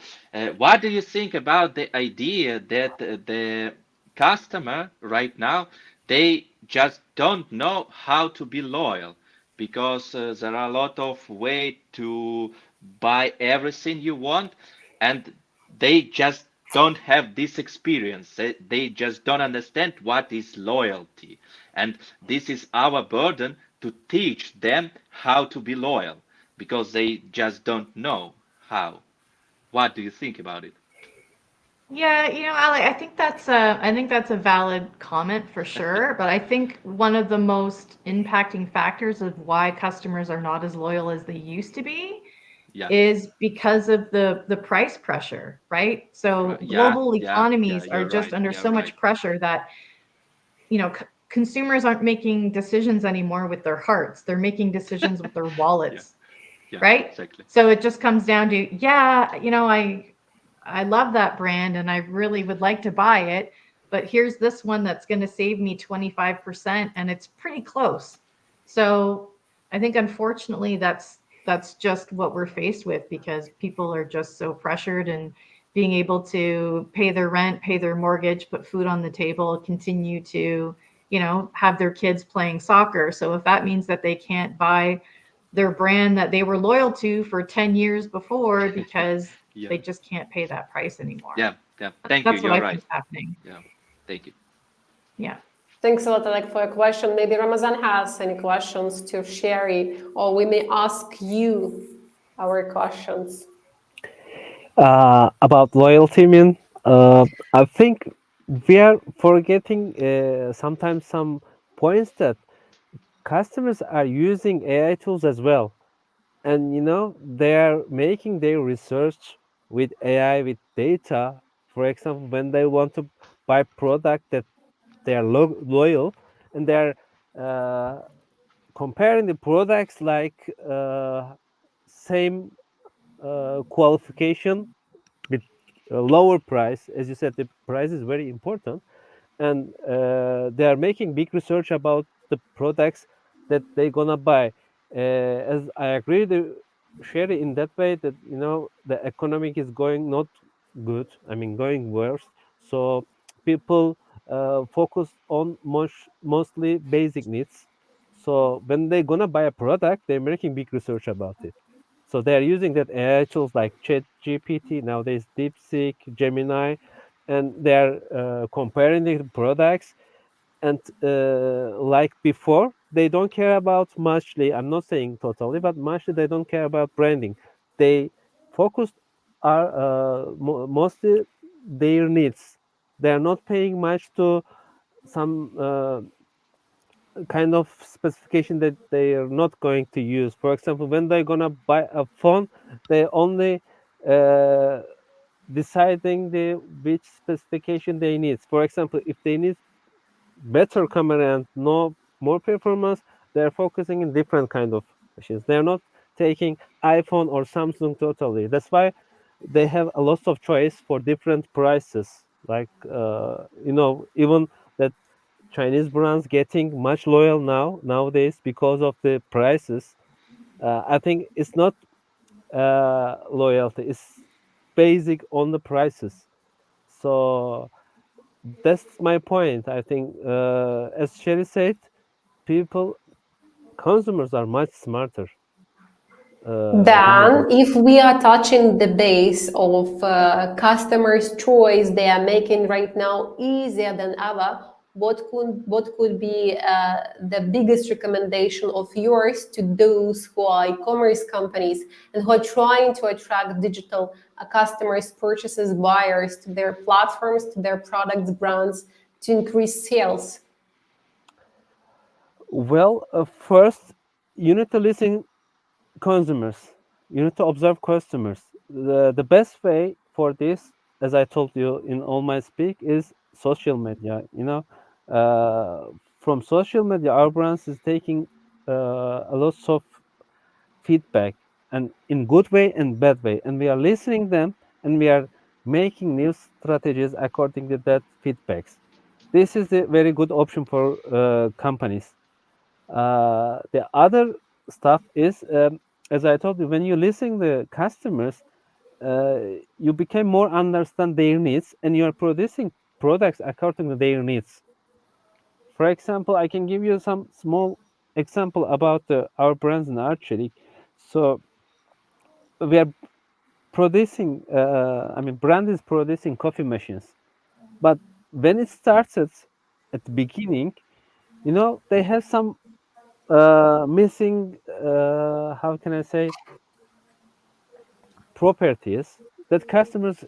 What do you think about the idea that the customer right now, they just don't know how to be loyal, because there are a lot of way to buy everything you want, and they just don't have this experience. They just don't understand what is loyalty, and this is our burden to teach them how to be loyal, because they just don't know how. What do you think about it? Yeah, Ali, I think that's a valid comment for sure. But I think one of the most impacting factors of why customers are not as loyal as they used to be Yeah, is because of the price pressure, right? So yeah, global yeah, yeah. economies are You're just right. under You're so right. much pressure that consumers aren't making decisions anymore with their hearts. They're making decisions with their Yeah, wallets, yeah, right? exactly. So it just comes down to, yeah, I love that brand and I really would like to buy it, but here's this one that's going to save me 25% and it's pretty close. So I think unfortunately that's just what we're faced with, because people are just so pressured, and being able to pay their rent, pay their mortgage, put food on the table, continue to, have their kids playing soccer. So if that means that they can't buy their brand that they were loyal to for 10 years before because Yeah, they just can't pay that price anymore. yeah, yeah. Thank you. That's what You're I right. think is happening. Yeah, thank you. Yeah. Thanks a lot, Alec, for your question. Maybe Ramazan has any questions to Sherry, or we may ask you our questions. About loyalty, mean, I think we are forgetting sometimes some points that customers are using AI tools as well, and they are making their research with AI, with data. For example, when they want to buy product that they are loyal, and they are uh, comparing the products like same qualification with a lower price. As you said, the price is very important, and they are making big research about the products that they're gonna buy. As I agree to share it in that way, that the economic is going not good. I mean, going worse. So people focus on mostly basic needs. So when they're gonna buy a product, they're making big research about it. So they are using that AI tools like ChatGPT, nowadays DeepSeek, Gemini, and they are comparing the products. And like before, they don't care about muchly. I'm not saying totally, but muchly they don't care about branding. They focused are mostly their needs. They are not paying much to some kind of specification that they are not going to use. For example, when they're gonna buy a phone, they only uh, deciding the which specification they need. For example, if they need better camera and no more performance, they're focusing in different kind of machines. They're not taking iPhone or Samsung totally. That's why they have a lot of choice for different prices. Like even that Chinese brands getting much loyal nowadays because of the prices. I think it's not loyalty; it's basic on the prices. So that's my point. I think, as Sherry said, people, consumers are much smarter Then, nowadays. if we are touching the base of customers' choice they are making right now easier than ever, what could be the biggest recommendation of yours to those who are e-commerce companies and who are trying to attract digital customers, purchases, buyers to their platforms, to their products, brands, to increase sales? Well, first, you need to listen consumers. You need to observe customers. The best way for this, as I told you in all my speak, is social media. From social media, our brands is taking a lot of feedback, and in good way and bad way, and we are listening them, and we are making new strategies according to that feedbacks. This is a very good option for companies. The other stuff is, as I told you, when you listen the customers, uh, you become more understand their needs, and you are producing products according to their needs. For example, I can give you some small example about our brands in archery. So we are producing, I mean, brand is producing coffee machines, but when it started at the beginning, they have some missing, how can I say, properties that customers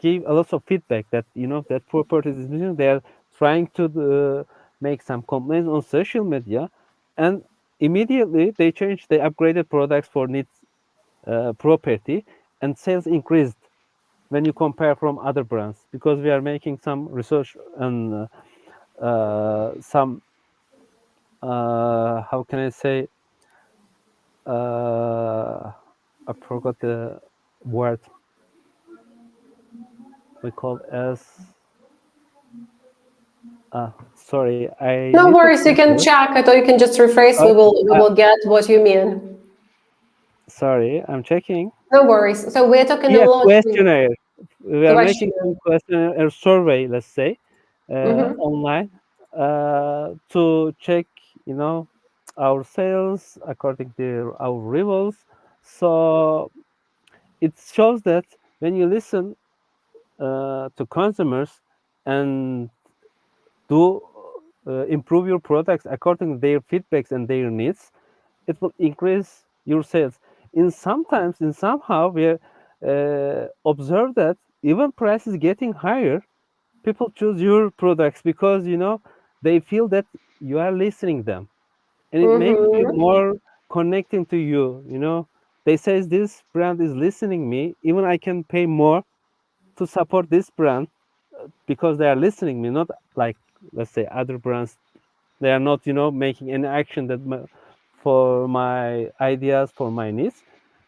give a lot of feedback that that properties is missing. They are trying to make some complaints on social media, and immediately they upgraded products for needs property, and sales increased when you compare from other brands, because we are making some research and some, how can I say, I forgot the word we call as. Sorry, I No need to worries, you think can first. check it or you can just rephrase. We Okay, will get what you mean. sorry, I'm checking. No worries. So we're talking a Yeah, lot with questionnaire. We are making questionnaire. some questionnaire survey, let's say, Mm-hmm. online, to check, you know, our sales according to our rivals. So it shows that when you listen to consumers and do improve your products according to their feedbacks and their needs, it will increase your sales. In somehow we observe that even price is getting higher, people choose your products because they feel that you are listening them, and it makes you Mm-hmm. more connecting to you. They says this brand is listening me, even I can pay more to support this brand because they are listening me, not like, let's say, other brands. They are not making any action for my ideas, for my needs.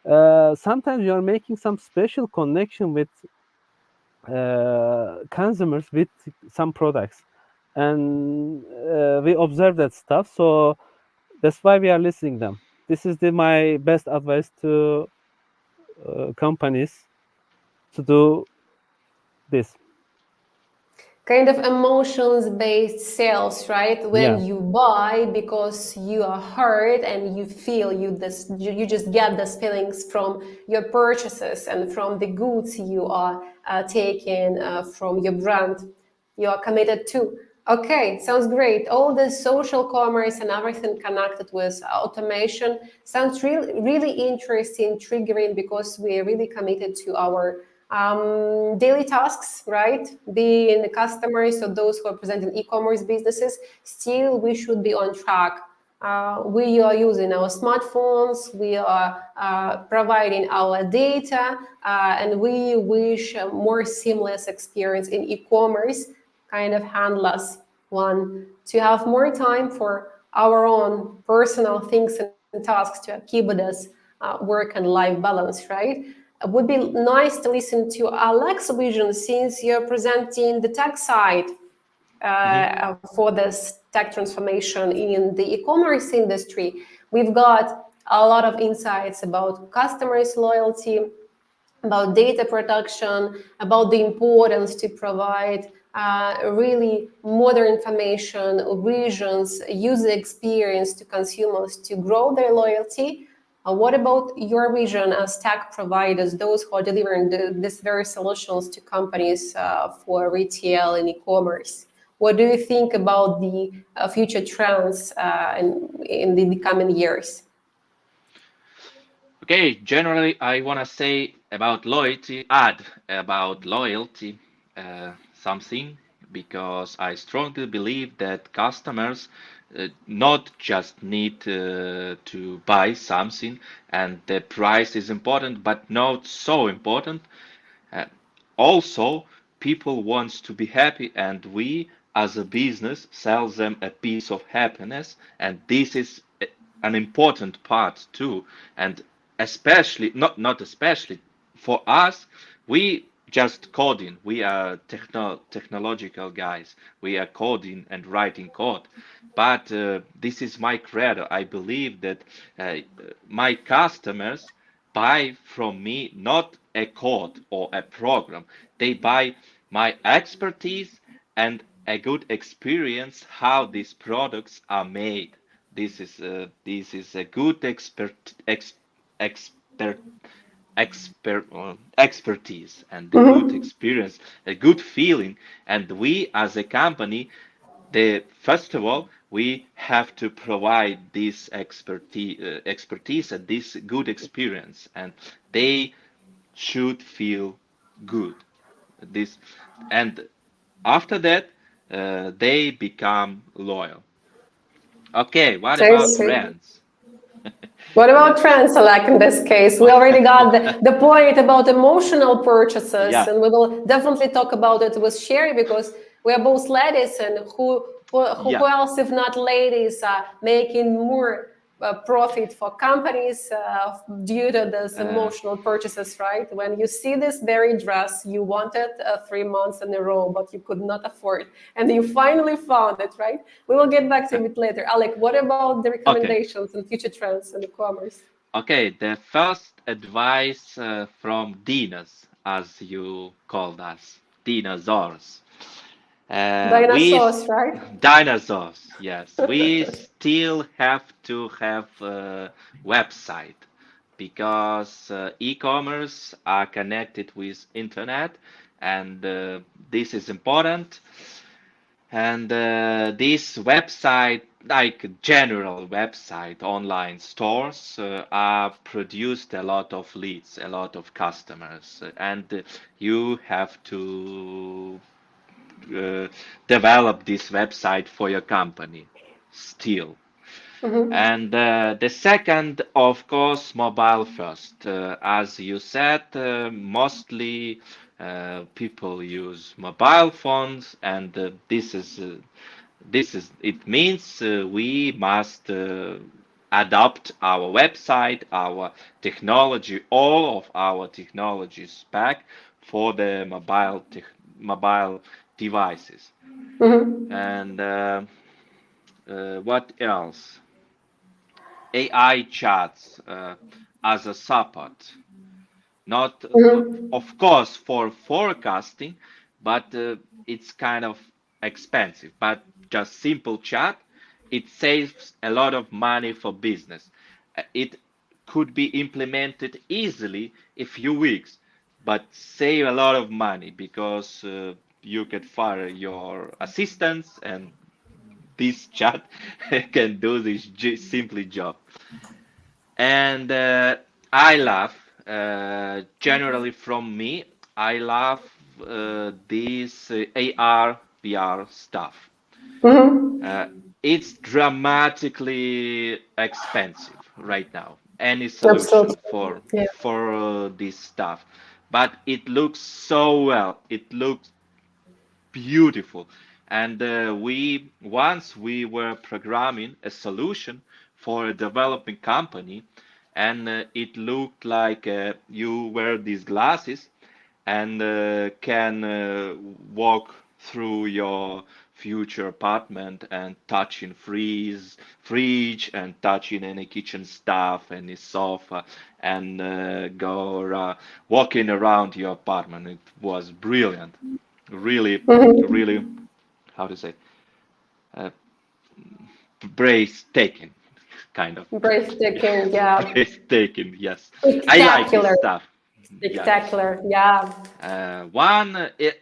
Sometimes you are making some special connection with consumers with some products, and we observe that stuff, so that's why we are listening them. This is my best advice to companies to do this. Kind of emotions based sales, right? Yeah. When you buy because you are hurt and you feel you just get these feelings from your purchases and from the goods you are taking from your brand you are committed to. Okay, sounds great. All the social commerce and everything connected with automation sounds really interesting, triggering, because we're really committed to our daily tasks, right? Being the customers, so those who are presenting e-commerce businesses, still we should be on track. We are using our smartphones, we are providing our data, and we wish a more seamless experience in e-commerce, kind of handless one, to have more time for our own personal things and tasks to keep this work and life balance, right? It would be nice to listen to Alex vision, since you're presenting the tech side Mhm. for this tech transformation in the e-commerce industry. We've got a lot of insights about customers' loyalty, about data protection, about the importance to provide really modern information, visions, user experience to consumers to grow their loyalty. What about your vision as tech providers, those who are delivering these very solutions to companies for retail and e-commerce? What do you think about the future trends in the coming years? Okay, generally, I want to say about loyalty, add about loyalty something, because I strongly believe that customers not just need to buy something, and the price is important, but not so important. Uh, Also, people wants to be happy, and we as a business sell them a piece of happiness, and this is an important part too. And especially, not especially for us, we just coding. We are technological guys. We are coding and writing code. But this is my credo. I believe that uh, my customers buy from me not a code or a program. They buy my expertise and a good experience how these products are made. This is a good expert expertise and a good Mm-hmm. experience, a good feeling. And we as a company, the first of all, we have to provide this expertise and this good experience, and they should feel good. This, and after that, they become loyal. Okay, what Sounds about sweet. trends? What Yeah, about Transelec in this case? We already got the point about emotional purchases, yeah, and we will definitely talk about it with Sherry because we are both ladies, and who yeah. else if not ladies are making more profit for companies due to this Uh, emotional purchases, right? When you see this very dress you wanted 3 months in a row, but you could not afford, and you finally found it, right? We will get back to it a bit later. Alec, what about the okay, recommendations and future trends in e-commerce? okay. The first advice from Dinas, as you called us, dinosaurs. We Dinosaurs, right? dinosaurs, yes. We still have to have a website because e-commerce are connected with internet, and this is important. And this website, like general website, online stores, are produced a lot of leads, a lot of customers, and you have to uh, develop this website for your company still. Mm-hmm. And the second, of course, mobile first. As you said, mostly people use mobile phones, and this is it means we must adapt our website, our technology, all of our technology stack for the mobile devices. Mm-hmm. And what else? AI chats as a support, not Mm-hmm. of course for forecasting, but it's kind of expensive. But just simple chat, it saves a lot of money for business. It could be implemented easily a few weeks, but save a lot of money because you can fire your assistants, and this chat can do this simply job. And I love, generally from me, I love this AR VR stuff. Mm-hmm. Uh, it's dramatically expensive right now. Any solution Absolutely. for Yeah. this stuff, but it looks so well. It looks beautiful. And we once we were programming a solution for a developing company, and it looked like you wear these glasses and can walk through your future apartment and touching fridge and touching any kitchen stuff, any sofa, and walking around your apartment. It was brilliant, really, Mm-hmm. really, how to say, uh, breathtaking, kind of. Breathtaking. Yeah. Breathtaking, yes. I like this Spectacular. stuff. Yeah. Spectacular. Yeah.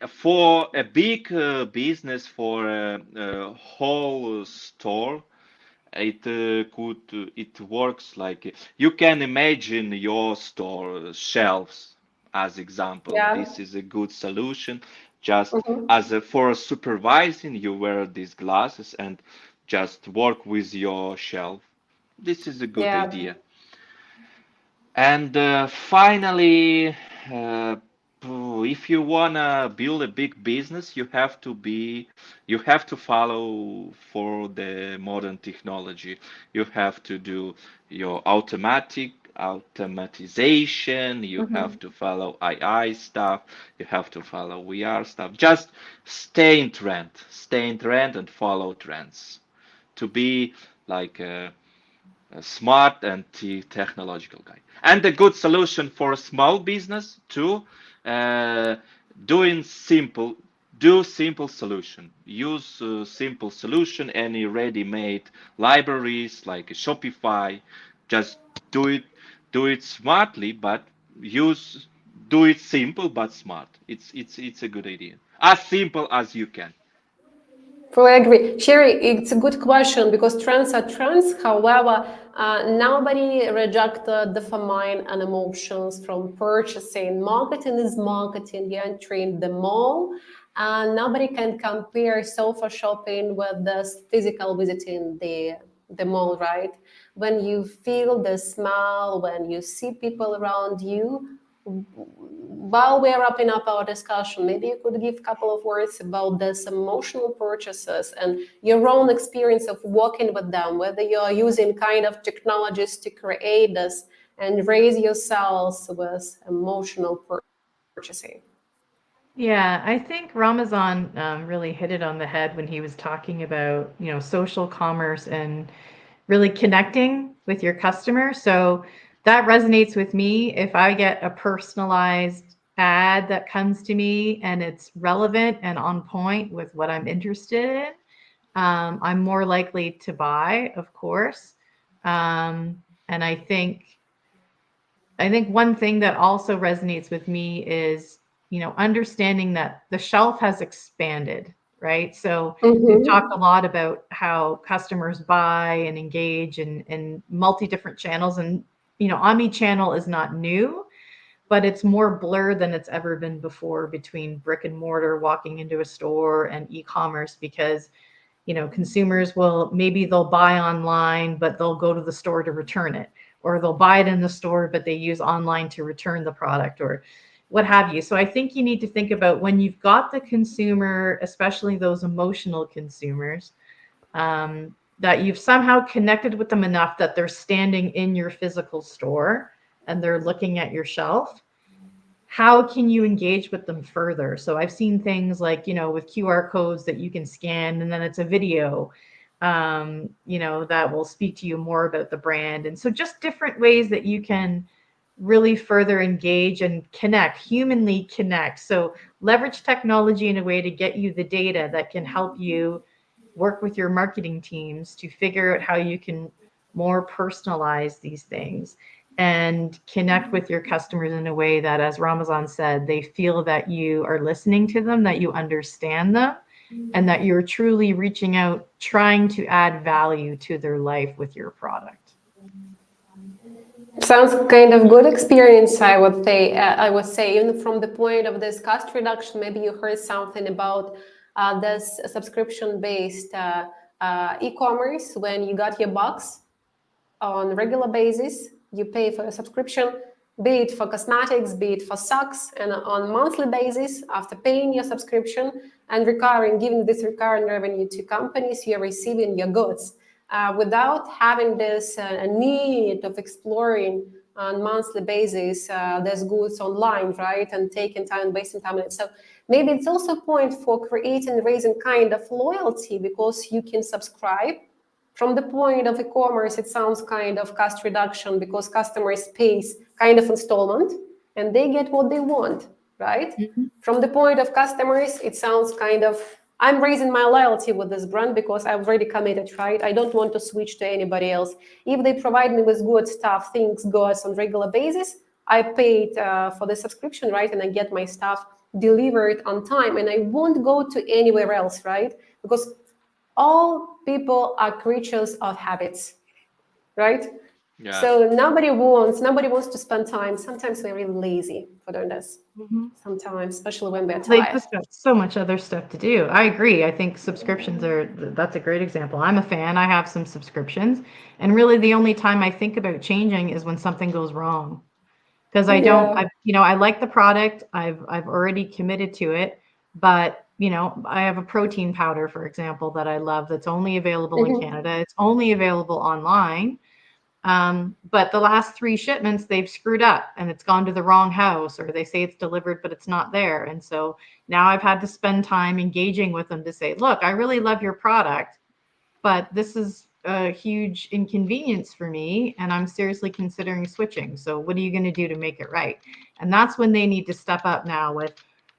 For a big business, for a whole store, it works like you can imagine your store shelves as example. Yeah. This is a good solution. Just Mhm. for a supervising, you wear these glasses and just work with your shelf. This is a good Yeah. idea. And finally, uh, if you wanna build a big business, you have to follow for the modern technology. You have to do your automatization. You have Mhm. to follow AI stuff. You have to follow VR stuff. Just stay in trend, and follow trends to be like a smart and technological guy. And a good solution for a small business too, uh, doing simple, do simple solution. Use simple solution, any ready-made libraries like Shopify. Just do it, do it smartly, but use do it simple but smart. It's a good idea. As simple as you can. Fully agree. Sherry, it's a good question because trends are trends. However, nobody reject the dopamine and emotions from purchasing. Marketing is marketing. You're entering the mall, and nobody can compare sofa shopping with this physical visiting the mall, right? When you feel the smell, when you see people around you, while we're wrapping up our discussion, maybe you could give a couple of words about this emotional purchases and your own experience of working with them, whether you're using kind of technologies to create this and raise your sales with emotional purchasing. Yeah, I think Ramazan really hit it on the head when he was talking about, social commerce and really connecting with your customer. So that resonates with me. If I get a personalized ad that comes to me and it's relevant and on point with what I'm interested in, I'm more likely to buy, of course. And I think one thing that also resonates with me is, understanding that the shelf has expanded, right? So we've talked Mm-hmm. a lot about how customers buy and engage in multi different channels. And, omni-channel is not new, but it's more blurred than it's ever been before between brick and mortar, walking into a store, and e-commerce, because consumers will, maybe they'll buy online but they'll go to the store to return it, or they'll buy it in the store but they use online to return the product, or what have you. So I think you need to think about, when you've got the consumer, especially those emotional consumers, that you've somehow connected with them enough that they're standing in your physical store and they're looking at your shelf. How can you engage with them further? So I've seen things like, with QR codes that you can scan, and then it's a video, that will speak to you more about the brand. And so just different ways that you can really further engage and connect, humanly connect. So leverage technology in a way to get you the data that can help you work with your marketing teams to figure out how you can more personalize these things and connect with your customers in a way that, as Ramazan said, they feel that you are listening to them, that you understand them, and that you're truly reaching out, trying to add value to their life with your product. Sounds kind of good experience, I would say. Even from the point of this cost reduction, maybe you heard something about this subscription-based e-commerce. When you got your box on a regular basis, you pay for a subscription, be it for cosmetics, be it for socks, and on a monthly basis, after paying your subscription and giving this recurring revenue to companies, you're receiving your goods without having this need of exploring on monthly basis these goods online, right? And taking time, wasting time on it. So maybe it's also a point for creating, raising kind of loyalty, because you can subscribe. From the point of e-commerce, it sounds kind of cost reduction because customers pays kind of installment and they get what they want, right? Mhm. From the point of customers, it sounds kind of, I'm raising my loyalty with this brand because I've already committed, right? I don't want to switch to anybody else. If they provide me with good stuff, things, goods on regular basis, I paid for the subscription, right? And I get my stuff delivered on time, and I won't go to anywhere else, right? Because all people are creatures of habits, right? Yeah. So nobody wants to spend time. Sometimes we're really lazy for doing this. Sometimes, especially when we're They've tired. just got so much other stuff to do. I agree. I think subscriptions are, that's a great example. I'm a fan. I have some subscriptions. And really the only time I think about changing is when something goes wrong. Because I don't, Yeah. I like the product. I've already committed to it. But, I have a protein powder, for example, that I love that's only available in Mhm. Canada. It's only available online. But the last 3 shipments, they've screwed up and it's gone to the wrong house, or they say it's delivered, but it's not there. And so now I've had to spend time engaging with them to say, look, I really love your product, but this is a huge inconvenience for me. And I'm seriously considering switching. So what are you going to do to make it right? And that's when they need to step up now with,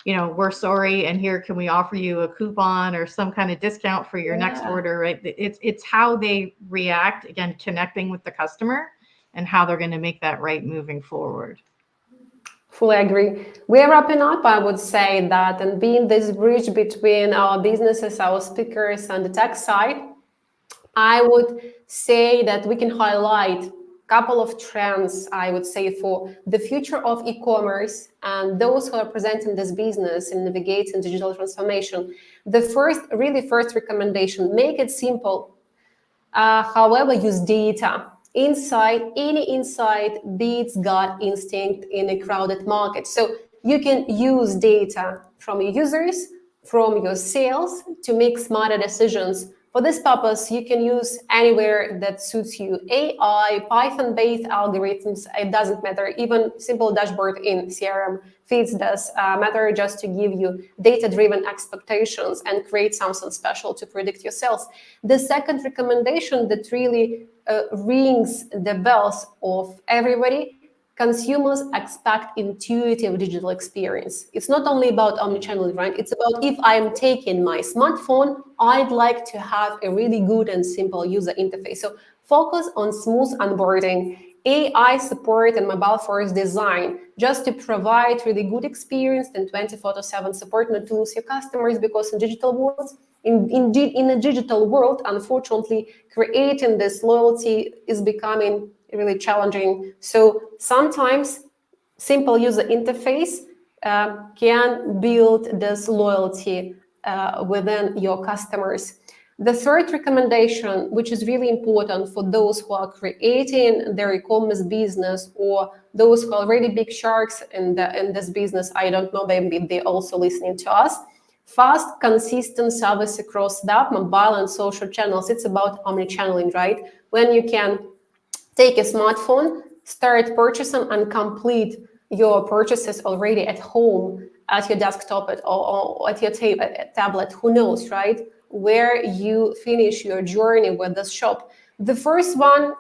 we're sorry, and here, can we offer you a coupon or some kind of discount for your next Yeah. order, right? It's how they react, again, connecting with the customer and how they're going to make that right moving forward. Fully agree. We're wrapping up. I would say that, and being this bridge between our businesses, our speakers, and the tech side, I would say that we can highlight a couple of trends, I would say, for the future of e-commerce and those who are presenting this business and navigating digital transformation. The first recommendation, make it simple. However, use data. Any insight beats gut instinct in a crowded market. So you can use data from your users, from your sales to make smarter decisions. For this purpose, you can use anywhere that suits you. AI, Python-based algorithms, it doesn't matter. Even simple dashboard in CRM feeds does matter, just to give you data-driven expectations and create something special to predict your sales. The second recommendation that really rings the bells of everybody: consumers expect intuitive digital experience. It's not only about omnichannel, right? It's about, if I'm taking my smartphone, I'd like to have a really good and simple user interface. So focus on smooth onboarding, AI support, and mobile-first design, just to provide really good experience and 24/7 support, not to lose your customers, because in a digital world, unfortunately, creating this loyalty is becoming really challenging. So sometimes simple user interface can build this loyalty within your customers. The third recommendation, which is really important for those who are creating their e-commerce business, or those who are already big sharks in this business, I don't know, maybe they're also listening to us. Fast, consistent service across the app, mobile, and social channels. It's about omnichanneling, right? When you can take a smartphone, start purchasing, and complete your purchases already at home, at your desktop, or at your tablet, who knows, right? Where you finish your journey with this shop. The first one,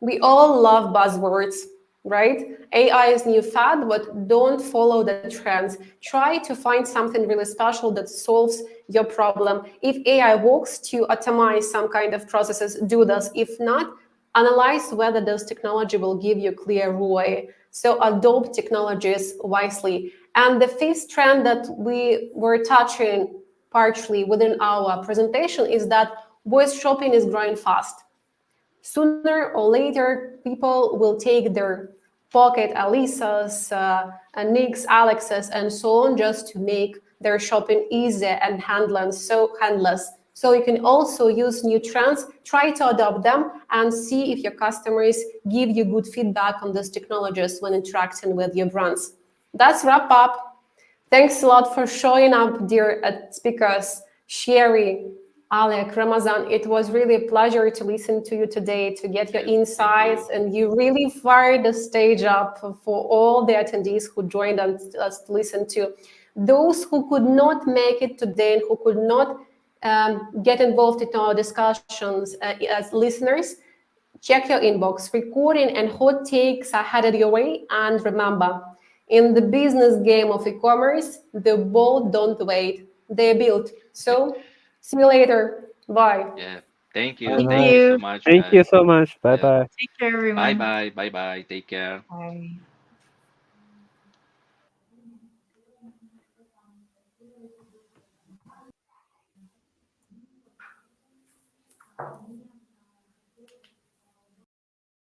we all love buzzwords, right? AI is new fad, but don't follow the trends. Try to find something really special that solves your problem. If AI works to automate some kind of processes, do this. If not, analyze whether this technology will give you clear ROI. So adopt technologies wisely. And the fifth trend that we were touching partially within our presentation is that voice shopping is growing fast. Sooner or later, people will take their pocket Alisas, Nicks, Alexes, and so on, just to make their shopping easy and handless. So you can also use new trends, try to adopt them, and see if your customers give you good feedback on these technologies when interacting with your brands. That's wrap up. Thanks a lot for showing up, dear speakers, Sherry, Alec, Ramazan. It was really a pleasure to listen to you today, to get your Yes, thank insights, you. and you really fired the stage up for all the attendees who joined us to listen to. Those who could not make it today and who could not get involved in our discussions as listeners, check your inbox. Recording and hot takes are headed your way. And remember, in the business game of e-commerce, the ball don't wait, they're built. So see you later. Bye. Yeah. Thank Bye you. Thank Thank bye. you so you. much, Thank you guys. so much. Bye Yeah. bye. Take care, Bye everyone. bye. Bye bye. Take care. Bye.